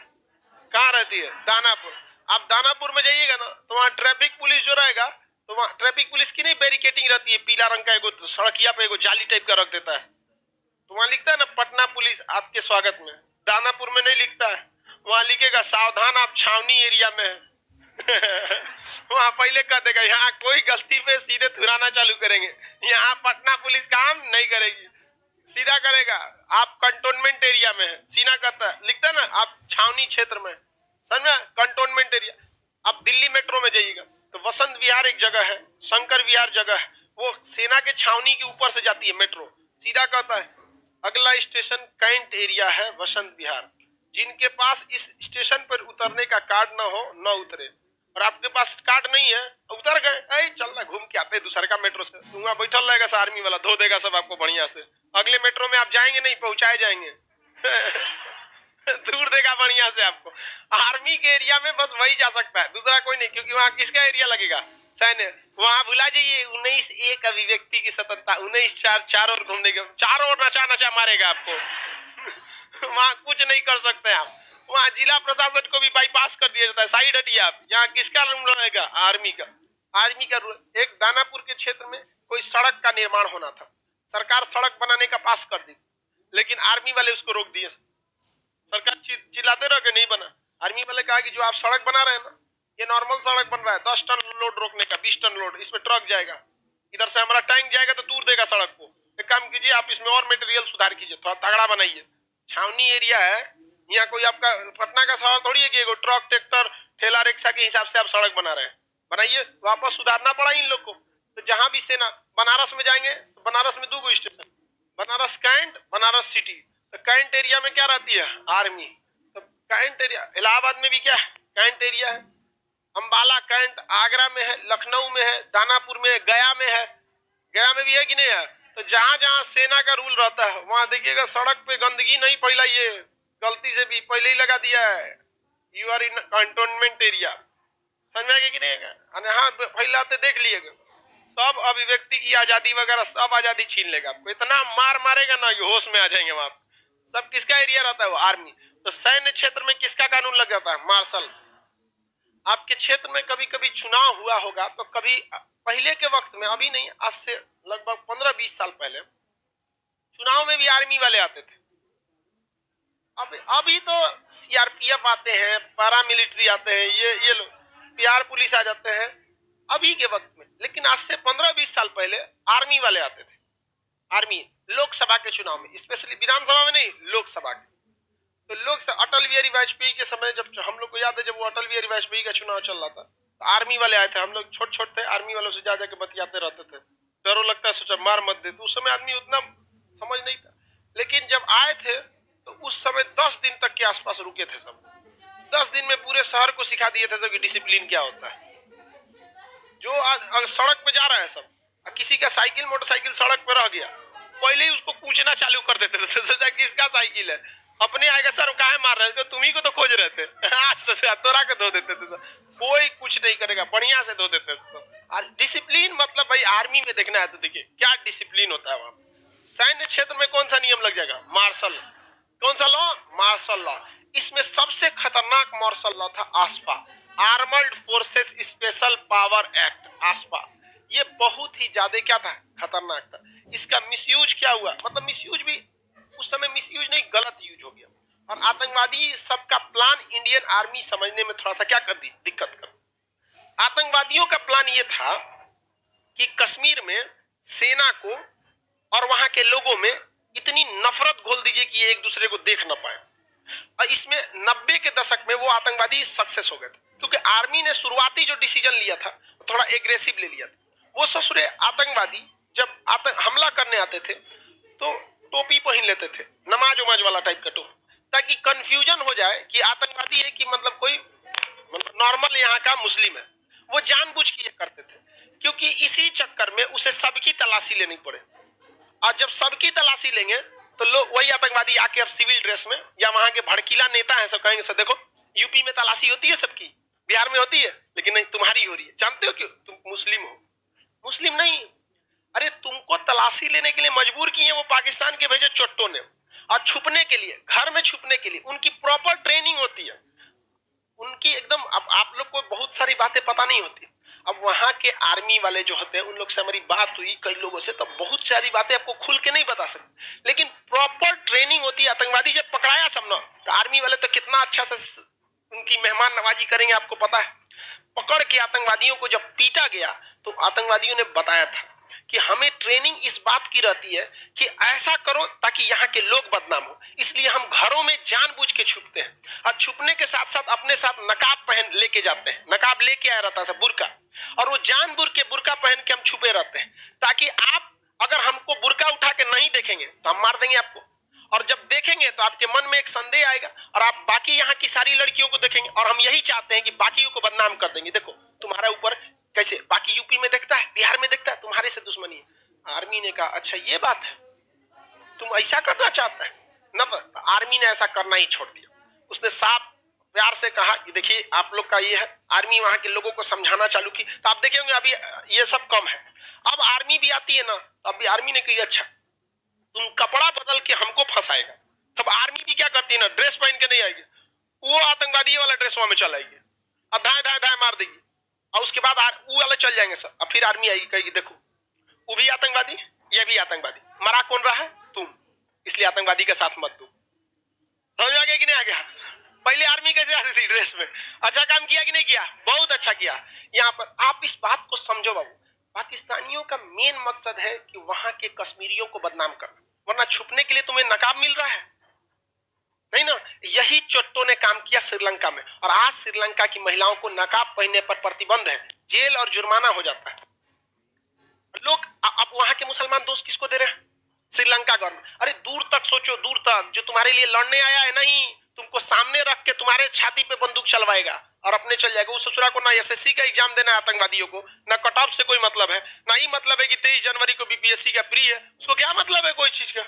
कहाँ रहती है? दानापुर। आप दानापुर में जाइएगा ना तो वहाँ ट्रैफिक पुलिस जो रहेगा, तो वहाँ ट्रैफिक पुलिस की नहीं बैरिकेटिंग रहती है, पीला रंग का एगो सड़किया पे एगो जाली टाइप का रख देता है, तो वहाँ लिखता है ना पटना पुलिस आपके स्वागत में। दानापुर में नहीं लिखता है, वहाँ लिखेगा सावधान आप छावनी एरिया में है। वहाँ पहले कह देगा यहाँ कोई गलती पे सीधे थुराना चालू करेंगे, यहाँ पटना पुलिस काम नहीं करेगी, सीधा करेगा आप कंटोनमेंट एरिया में है। सीना कहता है, लिखता है ना आप छावनी क्षेत्र में, समझ? Cantonment area. आप दिल्ली मेट्रो में जाइएगा तो वसंत विहार एक जगह है, शंकर विहार जगह है, वो सेना के छावनी के ऊपर से जाती है मेट्रो। सीधा कहता है अगला स्टेशन कैंट एरिया है, वसंत विहार। जिनके पास इस स्टेशन पर उतरने का कार्ड न हो न उतरे। और आपके पास कार्ड नहीं है, उतर गए, चल रहा घूम के आते दूसरे का मेट्रो से, वहां बैठल रहेगा आर्मी वाला, धो देगा सब आपको बढ़िया से। अगले मेट्रो में आप जाएंगे नहीं, पहुंचाए जाएंगे। दूर देगा बढ़िया से आपको। आर्मी के एरिया में बस वही जा सकता है, दूसरा कोई नहीं, क्योंकि वहां किसका एरिया लगेगा? सैन्य। वहां भुला जाइए 19(1) अभिव्यक्ति की स्वतंत्रता, 19(4) चार और घूमने के, चारों ओर नचा नचा मारेगा आपको। वहां कुछ नहीं कर सकते आप। वहां जिला प्रशासन को भी बाईपास कर दिया जाता है, साइड हटिए आप। यहाँ किसका रूल रहेगा? आर्मी का। आर्मी का रूल। एक दानापुर के क्षेत्र में कोई सड़क का निर्माण होना था, सरकार सड़क बनाने का पास कर दी, लेकिन आर्मी वाले उसको रोक दिए। सरकार चिल्लाते रह के नहीं बना। आर्मी वाले कहा कि जो आप सड़क बना रहे हैं ना, ये नॉर्मल सड़क बन रहा है, 10 टन लोड रोकने का, 20 टन लोड, इसमें ट्रक जाएगा, इधर से हमारा टैंक जाएगा तो दूर देगा सड़क को। एक काम कीजिए आप इसमें और मटेरियल सुधार कीजिए, थोड़ा तगड़ा बनाइए। छावनी एरिया है, यहाँ कोई आपका पटना का शहर थोड़ी है कि एगो ट्रक ट्रैक्टर ठेला रिक्शा के हिसाब से आप सड़क बना रहे हैं। बनाइए, वापस सुधारना पड़ा इन लोग को। तो जहां भी सेना, बनारस में जाएंगे तो बनारस में 2 station, Banaras cantt, Banaras city. तो कैंट एरिया में क्या रहती है? आर्मी। तो कैंट एरिया, इलाहाबाद में भी क्या है? कैंट एरिया है। अंबाला कैंट आगरा में है, लखनऊ में है, दानापुर में है, गया में है। गया में भी है कि नहीं है? तो जहां जहां सेना का रूल रहता है वहां देखिएगा सड़क पे गंदगी नहीं फैलाइए, गलती से भी पहले ही लगा दिया है, you are in cantonment area. समझ में आएगा कि नहीं? हाँ, फैलाते देख लिएगा, सब अभिव्यक्ति की आजादी वगैरह सब आजादी छीन लेगा आपको, इतना मार मारेगा ना कि होश में आ जाएंगे वहां। सब किसका एरिया रहता है? वो आर्मी। तो सैन्य क्षेत्र में किसका कानून लग जाता है? मार्शल। आपके क्षेत्र में कभी कभी चुनाव हुआ होगा तो कभी पहले के वक्त में, अभी नहीं, आज से लगभग 15-20 साल पहले चुनाव में भी आर्मी वाले आते थे। अभी तो सीआरपीएफ आते हैं, पैरामिलिट्री आते हैं, ये लोग बिहार पुलिस आ जाते हैं अभी के वक्त में। लेकिन आज से 15-20 साल पहले आर्मी वाले आते थे। आर्मी लोकसभा के चुनाव में, स्पेशली विधानसभा में नहीं, लोकसभा के। तो लोग अटल बिहारी वाजपेयी के समय, जब हम लोग को याद है जब वो अटल बिहारी वाजपेयी का चुनाव चल रहा था तो आर्मी वाले आए थे। हम लोग छोटे छोटे थे, आर्मी वालों से जा जाके बतियाते रहते थे, डरो लगता है, सोचा मार मत दे। तो उस समय आदमी उतना समझ नहीं था, लेकिन जब आए थे तो उस समय 10 दिन तक के आसपास रुके थे सब। 10 दिन में पूरे शहर को सिखा दिए थे तो कि डिसिप्लिन क्या होता है। जो आज सड़क पे जा रहा है सब, किसी का साइकिल मोटरसाइकिल सड़क पे रह गया, पहले ही उसको पूछना चालू कर देते थे, सोचा किसका साइकिल है, अपने आएगा सर काहे मार रहे थे, तुम्ही को तो खोज रहे थे। आज सोचा तोरा के धो देते थे, कोई कुछ नहीं करेगा, बढ़िया से धो देते थे। और डिसिप्लिन मतलब भाई आर्मी में देखना है तो देखिए क्या डिसिप्लिन होता है वहां। सैन्य क्षेत्र में कौन सा नियम लग जाएगा? मार्शल। कौन सा लॉ? Martial law. इसमें सबसे खतरनाक मार्शल लॉ था AFSPA, armed forces special power act, AFSPA. ये बहुत ही ज्यादा क्या था? खतरनाक था। इसका मिसयूज क्या हुआ? मतलब मिसयूज भी उस समय मिसयूज नहीं, गलत यूज हो गया। और आतंकवादी सबका प्लान इंडियन आर्मी समझने में थोड़ा सा क्या कर दी, दिक्कत कर। आतंकवादियों का प्लान ये था कि कश्मीर में सेना को और वहां के लोगों में इतनी नफरत घोल दीजिए कि ये एक दूसरे को देख ना पाए। और इसमें 90 के दशक में वो आतंकवादी सक्सेस हो गए थे, क्योंकि आर्मी ने शुरुआती जो डिसीजन लिया था थोड़ा एग्रेसिव ले लिया था। वो ससुरे आतंकवादी जब हमला करने आते थे तो टोपी पहन लेते थे, नमाज उमाज वाला टाइप का टोपी, ताकि कंफ्यूजन हो जाए कि आतंकवादी है कि मतलब कोई नॉर्मल यहाँ का मुस्लिम है। वो जानबूझ के ये करते थे, क्योंकि इसी चक्कर में उसे सबकी तलाशी लेनी पड़े। और जब सबकी तलाशी लेंगे तो लोग वही आतंकवादी आके अब सिविल ड्रेस में, या वहां के भड़कीला नेता है सब कहेंगे, सर देखो यूपी में तलाशी होती है सबकी, बिहार में होती है, लेकिन नहीं तुम्हारी हो रही है। जानते हो क्यों? तुम मुस्लिम हो। मुस्लिम नहीं, अरे तुमको तलाशी लेने के लिए मजबूर किए वो पाकिस्तान के भेजे चोट्टों ने। और छुपने के लिए, घर में छुपने के लिए उनकी प्रॉपर ट्रेनिंग होती है उनकी एकदम। अब आप लोग को बहुत सारी बातें पता नहीं होती। अब वहां के आर्मी वाले जो होते हैं उन लोग से हमारी बात हुई कई लोगों से, तो बहुत सारी बातें आपको खुल के नहीं बता सकते, लेकिन प्रॉपर ट्रेनिंग होती है। आतंकवादी जब पकड़ाया सब ना, तो आर्मी वाले तो कितना अच्छा से उनकी मेहमान नवाजी करेंगे, आपको पता है। पकड़ के आतंकवादियों को जब पीटा गया तो आतंकवादियों ने बताया था कि हमें ट्रेनिंग इस बात की रहती है कि ऐसा करो ताकि यहाँ के लोग बदनाम हो, इसलिए हम घरों में जानबूझ के छुपते हैं। और छुपने के साथ साथ अपने साथ नकाब पहन लेके जाते हैं, नकाब लेके आया रहता है बुर्का, और वो जानबूझ के बुर्का पहन के हम छुपे रहते हैं, ताकि आप अगर हमको बुर्का उठा के नहीं देखेंगे तो हम मार देंगे आपको, और जब देखेंगे तो आपके मन में एक संदेह आएगा और आप बाकी यहाँ की सारी लड़कियों को देखेंगे, और हम यही चाहते हैं कि बाकियों को बदनाम कर देंगे। देखो तुम्हारा ऊपर कैसे, बाकी यूपी में देखता है, बिहार में देखता है, तुम्हारे से दुश्मनी है। आर्मी ने कहा अच्छा ये बात है, तुम ऐसा करना चाहता है ना। आर्मी ने ऐसा करना ही छोड़ दिया। उसने साफ प्यार से कहा कि देखिए आप लोग का ये है। आर्मी वहां के लोगों को समझाना चालू की, तो आप देखेंगे अभी ये सब कम है। अब आर्मी भी आती है ना, अभी आर्मी ने कही अच्छा तुम कपड़ा बदल के हमको फंसाएगा। तब आर्मी भी क्या करती है ना, ड्रेस पहन के नहीं आएगी, वो आतंकवादी वाला ड्रेस वहां में चल आएगी और धाए धाए धाए मार देगी, और उसके बाद वो वाले चल जाएंगे सर। और फिर आर्मी आएगी कहेगी देखो वो भी आतंकवादी, ये भी आतंकवादी, मरा कौन रहा है? तुम, इसलिए आतंकवादी का साथ मत दो। समझ आ गया कि नहीं आ गया? पहले आर्मी कैसे आती थी ड्रेस में, अच्छा काम किया कि नहीं किया? बहुत अच्छा किया। यहाँ पर आप इस बात को समझो बाबू, पाकिस्तानियों का मेन मकसद है कि वहां के कश्मीरियों को बदनाम करना, वरना छुपने के लिए तुम्हें नकाब मिल रहा है नहीं ना। यही चोट्टों ने काम किया श्रीलंका में, और आज श्रीलंका की महिलाओं को नकाब पहनने पर प्रतिबंध है, जेल और जुर्माना हो जाता है। लोग अब वहां के मुसलमान दोस्त किसको दे रहे हैं? श्रीलंका गवर्नमेंट। अरे दूर तक सोचो, दूर तक जो तुम्हारे लिए लड़ने आया है नहीं, तुमको सामने रख के तुम्हारे छाती पे बंदूक चलवाएगा और अपने चल जाएगा। उस ससुरा को ना एसएससी का एग्जाम देना है आतंकवादियों को, ना कट ऑफ से कोई मतलब है, ना ही मतलब है कि 23 जनवरी को बीपीएससी का प्री है, उसको क्या मतलब है कोई चीज का।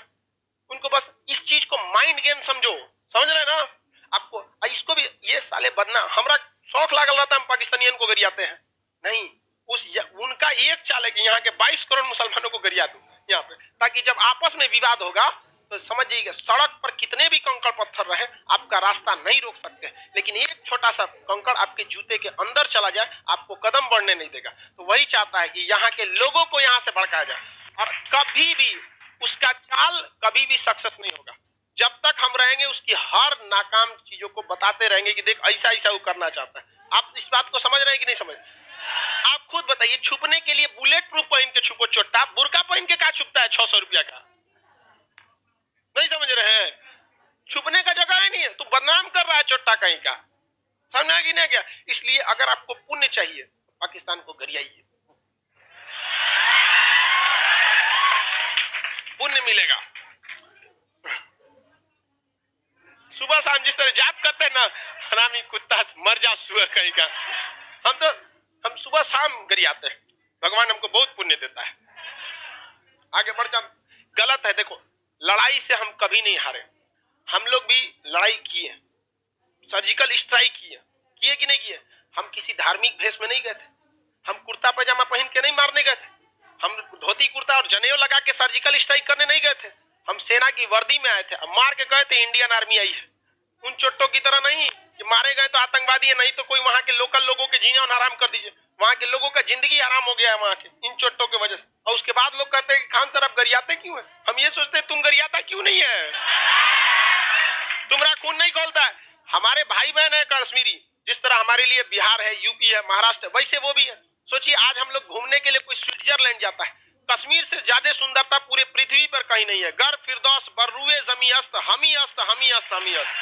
उनको बस इस चीज को माइंड गेम समझो, समझ रहे ना आपको। इसको भी ये साले बदना, हमरा शौक लागल रहता है हम पाकिस्तानियन को गरियाते हैं नहीं, उनका एक चाल है कि यहाँ के 22 करोड़ मुसलमानों को गरिया दो यहाँ पे, ताकि जब आपस में विवाद होगा तो समझ जाइएगा सड़क पर कितने भी कंकड़ पत्थर रहे आपका रास्ता नहीं रोक सकते, लेकिन एक छोटा सा कंकड़ आपके जूते के अंदर चला जाए आपको कदम बढ़ने नहीं देगा। तो वही चाहता है कि यहाँ के लोगों को यहाँ से भड़काया जाए, और कभी भी उसका चाल कभी भी सक्सेस नहीं होगा। जब तक हम रहेंगे उसकी हर नाकाम चीजों को बताते रहेंगे कि देख ऐसा ऐसा वो करना चाहता है। आप इस बात को समझ रहे हैं कि नहीं समझ? आप खुद बताइए, छुपने के लिए बुलेट प्रूफ पहन के छुपो चोट्टा, बुर्का पहन के कहा छुपता है 600 रुपया का? नहीं समझ रहे हैं? छुपने का जगह है नहीं है, तो बदनाम कर रहा है चोट्टा कहीं का। समझ आ गया नहीं क्या? इसलिए अगर आपको पुण्य चाहिए पाकिस्तान को गरियाइए, पुण्य मिलेगा। सुबह शाम जिस तरह जाप करते हैं ना, हरामी कुत्ता मर जा सुअर कहीं का, हम सुबह शाम गरियाते हैं, भगवान हमको बहुत पुण्य देता है। आगे बढ़ जा, गलत है। देखो लड़ाई से हम कभी नहीं हारे, हम लोग भी लड़ाई किए, सर्जिकल स्ट्राइक किए कि नहीं किए? हम किसी धार्मिक भेष में नहीं गए थे, हम कुर्ता पैजामा पहन के नहीं मारने गए थे, हम धोती कुर्ता और जनेऊ लगा के सर्जिकल स्ट्राइक करने नहीं गए थे, हम सेना की वर्दी में आए थे, अब मार के गए थे इंडियन आर्मी आई है। उन चोट्टों की तरह नहीं कि मारे गए तो आतंकवादी है, नहीं तो कोई वहां के लोकल लोगों के जीवन हराम कर दीजिए। वहां के लोगों का जिंदगी आराम हो गया है वहां के इन चोटों की वजह से। और उसके बाद लोग कहते हैं कि खान सर आप गरियाते क्यों है? हम ये सोचते हैं तुम गरियाता क्यों नहीं है, तुम्हारा खून नहीं खोलता है। हमारे भाई बहन है कश्मीरी, जिस तरह हमारे लिए बिहार है, यूपी है, महाराष्ट्र है, वैसे वो भी है। सोचिए आज हम लोग घूमने के लिए कोई स्विट्जरलैंड जाता है, कश्मीर से ज्यादा सुंदरता पूरे पृथ्वी पर कहीं नहीं है। गर फिरदौस बर्रुए जमी अस्त हमी अस्त हमी अस्त हमी अस्त।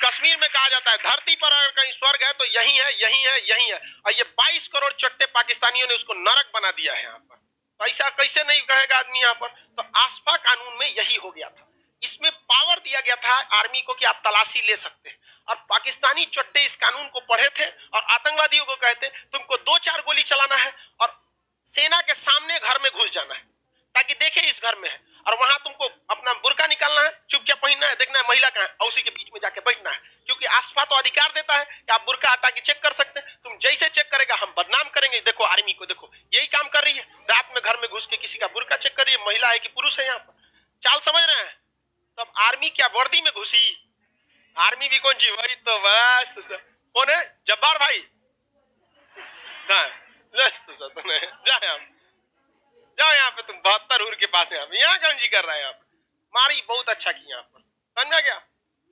कश्मीर में कहा जाता है धरती पर अगर कहीं स्वर्ग है तो यही है, यही है, यही है। और ये 22 करोड़ चट्टे पाकिस्तानियों ने उसको नरक बना दिया है यहाँ पर। तो ऐसा कैसे नहीं कहेगा आदमी यहाँ पर। तो आसपा कानून में यही हो गया था, इसमें पावर दिया गया था आर्मी को कि आप तलाशी ले सकते हैं। और पाकिस्तानी चट्टे इस कानून को पढ़े थे और आतंकवादियों को कहते तुमको 2-4 गोली चलाना है और सेना के सामने घर में घुस जाना है ताकि देखे इस घर में है, और वहां तुमको अपना बुर्का निकालना है, चुपचाप पहनना है, देखना है महिला कहां है, और उसी के बीच में जाके बैठना है। क्योंकि आसपा तो अधिकार देता है कि आप बुर्का हटा के चेक कर सकते हैं। तुम जैसे चेक करेगा हम बदनाम करेंगे, देखो आर्मी को देखो यही काम कर रही है, रात में घर में घुस के किसी का बुर्का चेक कर रही है, महिला है कि पुरुष है। यहाँ पर चाल समझ रहे हैं। तब आर्मी क्या वर्दी में घुसी? आर्मी भी कौन सी, वही तो बस कौन है, जब्बार भाई जाओ यहाँ पे तुम 72 हुर के पास यहाँ कौन जी कर रहा है। यहाँ पे मारी बहुत अच्छा की यहाँ पर, समझा गया।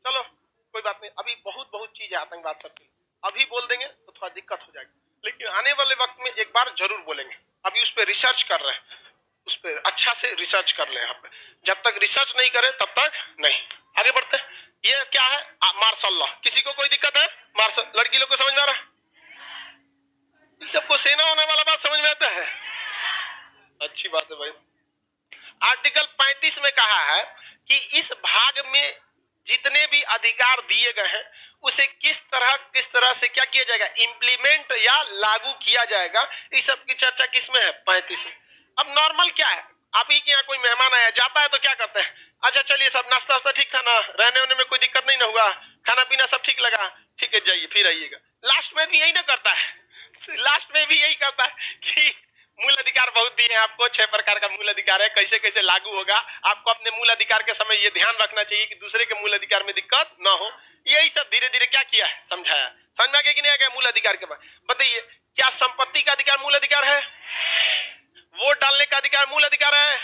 चलो कोई बात नहीं, अभी बहुत बहुत चीज है आतंकवाद सबकी, अभी बोल देंगे तो थोड़ा दिक्कत हो जाएगी, लेकिन आने वाले वक्त में एक बार जरूर बोलेंगे। अभी उस पर रिसर्च कर रहे हैं, उस पर अच्छा से रिसर्च कर ले। यहाँ पे जब तक रिसर्च नहीं करे तब तक नहीं आगे बढ़ते। ये क्या है मार्शल लॉ, किसी को कोई दिक्कत है? मार्शल लड़की लोग को समझ में आ रहा है? सबको सेना होने वाला बात समझ में आता है? अच्छी बात है भाई। आर्टिकल 35 में कहा है कि इस भाग में जितने भी अधिकार दिए गए हैं उसे किस तरह से क्या किया जाएगा, इम्प्लीमेंट या लागू किया जाएगा। इस सब की चर्चा किस में है? 35 में। अब नॉर्मल क्या है, आप ही के यहाँ कोई मेहमान आया जाता है तो क्या करते हैं, अच्छा चलिए सब नाश्ता वास्ता ठीक था ना, रहने होने में कोई दिक्कत नहीं ना हुआ, खाना पीना सब ठीक लगा, ठीक है जाइए फिर आइएगा। लास्ट में भी यही ना करता है, लास्ट में भी यही करता है कि मूल अधिकार बहुत दिए हैं आपको, 6 प्रकार का मूल अधिकार है, कैसे कैसे लागू होगा। आपको अपने मूल अधिकार के समय ये ध्यान रखना चाहिए कि दूसरे के मूल अधिकार में दिक्कत ना हो। यही सब धीरे धीरे क्या किया है, समझाया। समझ में आ गया कि नहीं आ गया? मूल अधिकार के बाद बताइए, क्या संपत्ति का अधिकार मूल अधिकार है? वोट डालने का अधिकार मूल अधिकार है?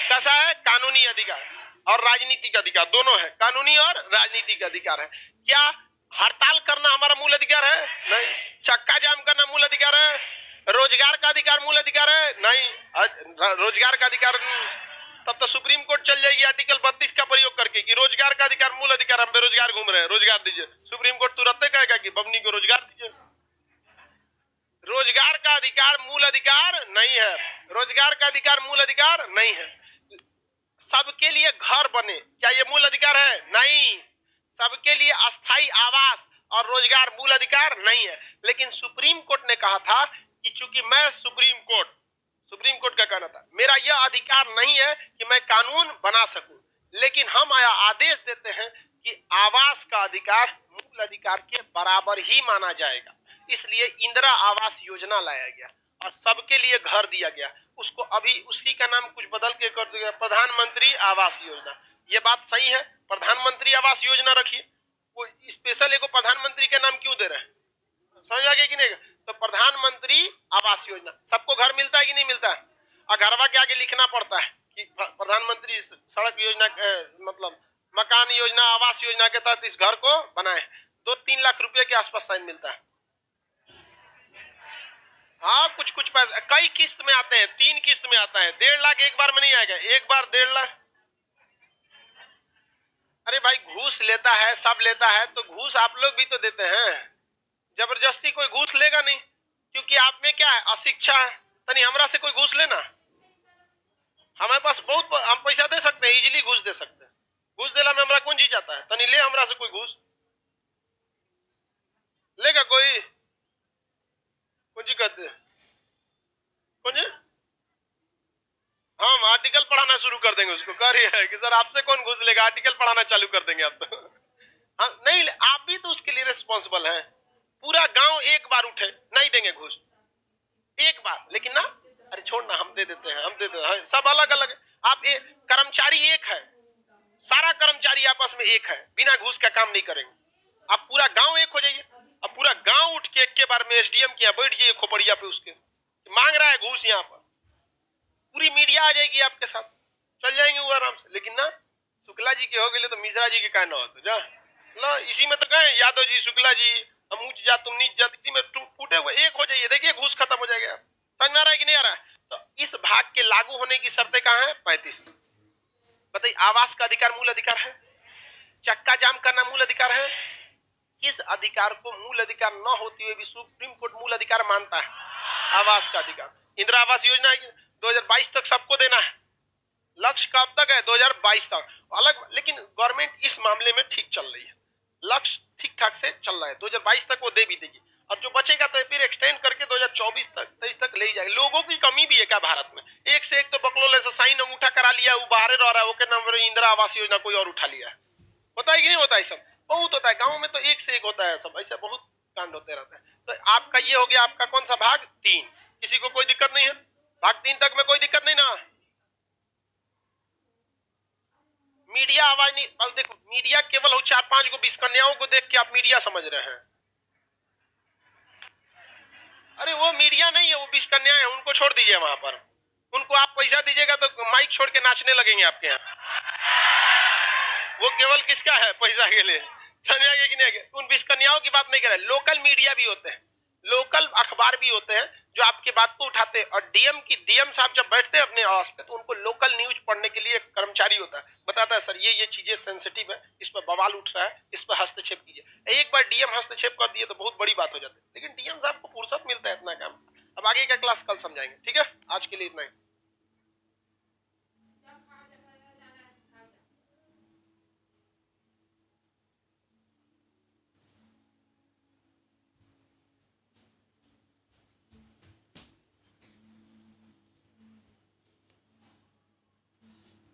कैसा है? कानूनी अधिकार और राजनीतिक अधिकार दोनों है, कानूनी और राजनीतिक अधिकार है। क्या हड़ताल करना हमारा मूल अधिकार है? नहीं। चक्का जाम करना मूल अधिकार है? रोजगार का अधिकार मूल अधिकार है? नहीं। रोजगार का अधिकार तब तो सुप्रीम कोर्ट चल जाएगी आर्टिकल 32 का प्रयोग करके कि रोजगार का अधिकार मूल अधिकार, हम बेरोजगार घूम रहे हैं, रोजगार दीजिए। सुप्रीम कोर्ट तुरंत कहेगा कि बबनी को रोजगार दीजिए। रोजगार का अधिकार मूल अधिकार नहीं है, रोजगार का अधिकार मूल अधिकार नहीं है। सबके लिए घर बने, क्या ये मूल अधिकार है? नहीं। सबके लिए अस्थाई आवास और रोजगार मूल अधिकार नहीं है। लेकिन सुप्रीम कोर्ट ने कहा था कि चूंकि मैं सुप्रीम कोर्ट का कहना था, मेरा यह अधिकार नहीं है कि मैं कानून बना सकूं, लेकिन हम आदेश देते हैं कि आवास का अधिकार मूल अधिकार के बराबर ही माना जाएगा। इसलिए इंदिरा आवास योजना लाया गया और सबके लिए घर दिया गया। उसको अभी उसी का नाम कुछ बदल के कर दिया, प्रधानमंत्री आवास योजना। ये बात सही है, प्रधानमंत्री आवास योजना रखिए। वो स्पेशल एगो प्रधानमंत्री के नाम क्यों दे रहे हैं, समझ आ गया कि नहीं? तो प्रधानमंत्री आवास योजना, सबको घर मिलता है कि नहीं मिलता है? और घरवा के आगे लिखना पड़ता है कि प्रधानमंत्री सड़क योजना मतलब मकान योजना आवास योजना के तहत इस घर को बनाए। 2-3 लाख रुपए के आसपास शायद मिलता है। हाँ कुछ पैसा कई किस्त में आते हैं, 3 किस्त में आता है। 1.5 लाख एक बार में नहीं आएगा, एक बार 1.5 लाख। अरे भाई घूस लेता है, सब लेता है, तो घूस आप लोग भी तो देते हैं। जबरदस्ती कोई घूस लेगा नहीं, क्योंकि आप में क्या है, अशिक्षा है। तनी हमरा से कोई घूस लेना, हमारे पास बहुत हम पैसा दे सकते हैं, इजीली घूस दे सकते हैं। घूस देला में हमरा कौन चीज जाता है? तनी ले हमरा से कोई घूस लेगा कोई? कौन जी कहते हैं कौन जी? हम आर्टिकल पढ़ाना शुरू कर देंगे उसको, कह रही है कि सर आपसे कौन घूस लेगा, आर्टिकल पढ़ाना चालू कर देंगे आप तो। हाँ नहीं, आप भी तो उसके लिए रिस्पॉन्सिबल हैं। पूरा गांव एक बार उठे, नहीं देंगे घूस एक बार, लेकिन ना अरे छोड़ ना, हम दे देते हैं, हम दे देते हैं, सब अलग अलग है। आप कर्मचारी एक है, सारा कर्मचारी आपस में एक है, बिना घूस का काम नहीं करेंगे। आप पूरा गांव एक हो जाइए अब पूरा गांव उठ के एक के बार में एसडीएम के यहाँ बैठ जाइए खोपड़िया पे उसके, मांग रहा है घूस यहाँ पर, पूरी मीडिया आ जाएगी आपके साथ, चल जाएंगे वो आराम से। लेकिन ना शुक्ला जी के हो गए तो मिश्रा जी के क्या ना होते जा लो, इसी में तो गए यादव जी शुक्ला जी, हम ऊंच जा तुम नीच जा, इसी में टूटे हुए एक हो जाइए, देखिए घूस खत्म हो जाएगा। समझ में आ रहा है कि नहीं आ रहा है? तो इस भाग के लागू होने की शर्तें कहाँ है? 35। बताइए, आवास का अधिकार मूल अधिकार है, चक्का जाम करना मूल अधिकार है। किस अधिकार को मूल अधिकार न होते हुए भी सुप्रीम कोर्ट मूल अधिकार मानता है? आवास का अधिकार। इंदिरा आवास योजना है 2022 तक सबको देना है, लक्ष्य कब तक है? 2022 तक अलग, लेकिन गवर्नमेंट इस मामले में ठीक चल रही है, लक्ष्य ठीक ठाक से चल रहा है, 2022 तक वो दे भी देगी। अब जो बचेगा तो फिर एक्सटेंड करके 2024 तक 23 तक ले जाएगा। लोगों की कमी भी है क्या भारत में? एक से एक तो बकलोल से साइन अंगूठा करा लिया, वो बाहर रह रहा है, वो के नाम इंदिरा आवास योजना कोई और उठा लिया है। होता है कि नहीं होता है? सब बहुत होता है गाँव में, तो एक से एक होता है सब, ऐसा बहुत कांड होते रहता है। तो आपका ये हो गया, आपका कौन सा भाग? 3। किसी को कोई दिक्कत नहीं है? भाग 3 तक में कोई दिक्कत नहीं ना? मीडिया आवाज नहीं, अब देखो मीडिया केवल हो 4-5 को 20 कन्याओं को देख के आप मीडिया समझ रहे हैं। अरे वो मीडिया नहीं है, वो 20 कन्याएं हैं, उनको छोड़ दीजिए वहां पर। उनको आप पैसा दीजिएगा तो माइक छोड़ के नाचने लगेंगे आपके यहाँ। वो केवल किसका है? पैसा के लिए। समझ आगे कि नहीं? उन 20 कन्याओं की बात नहीं कर रहे। लोकल मीडिया भी होते हैं, लोकल अखबार भी होते हैं जो आपके बात को उठाते हैं। और डीएम साहब जब बैठते हैं अपने आवास पे, तो उनको लोकल न्यूज पढ़ने के लिए एक कर्मचारी होता है, बताता है सर ये चीजें सेंसिटिव है, इस पर बवाल उठ रहा है, इस पर हस्तक्षेप कीजिए। एक बार डीएम हस्तक्षेप कर दिए तो बहुत बड़ी बात हो जाती है, लेकिन डीएम साहब को फुर्सत मिलता है इतना काम। अब आगे का क्लास कल समझाएंगे, ठीक है? आज के लिए इतना ही।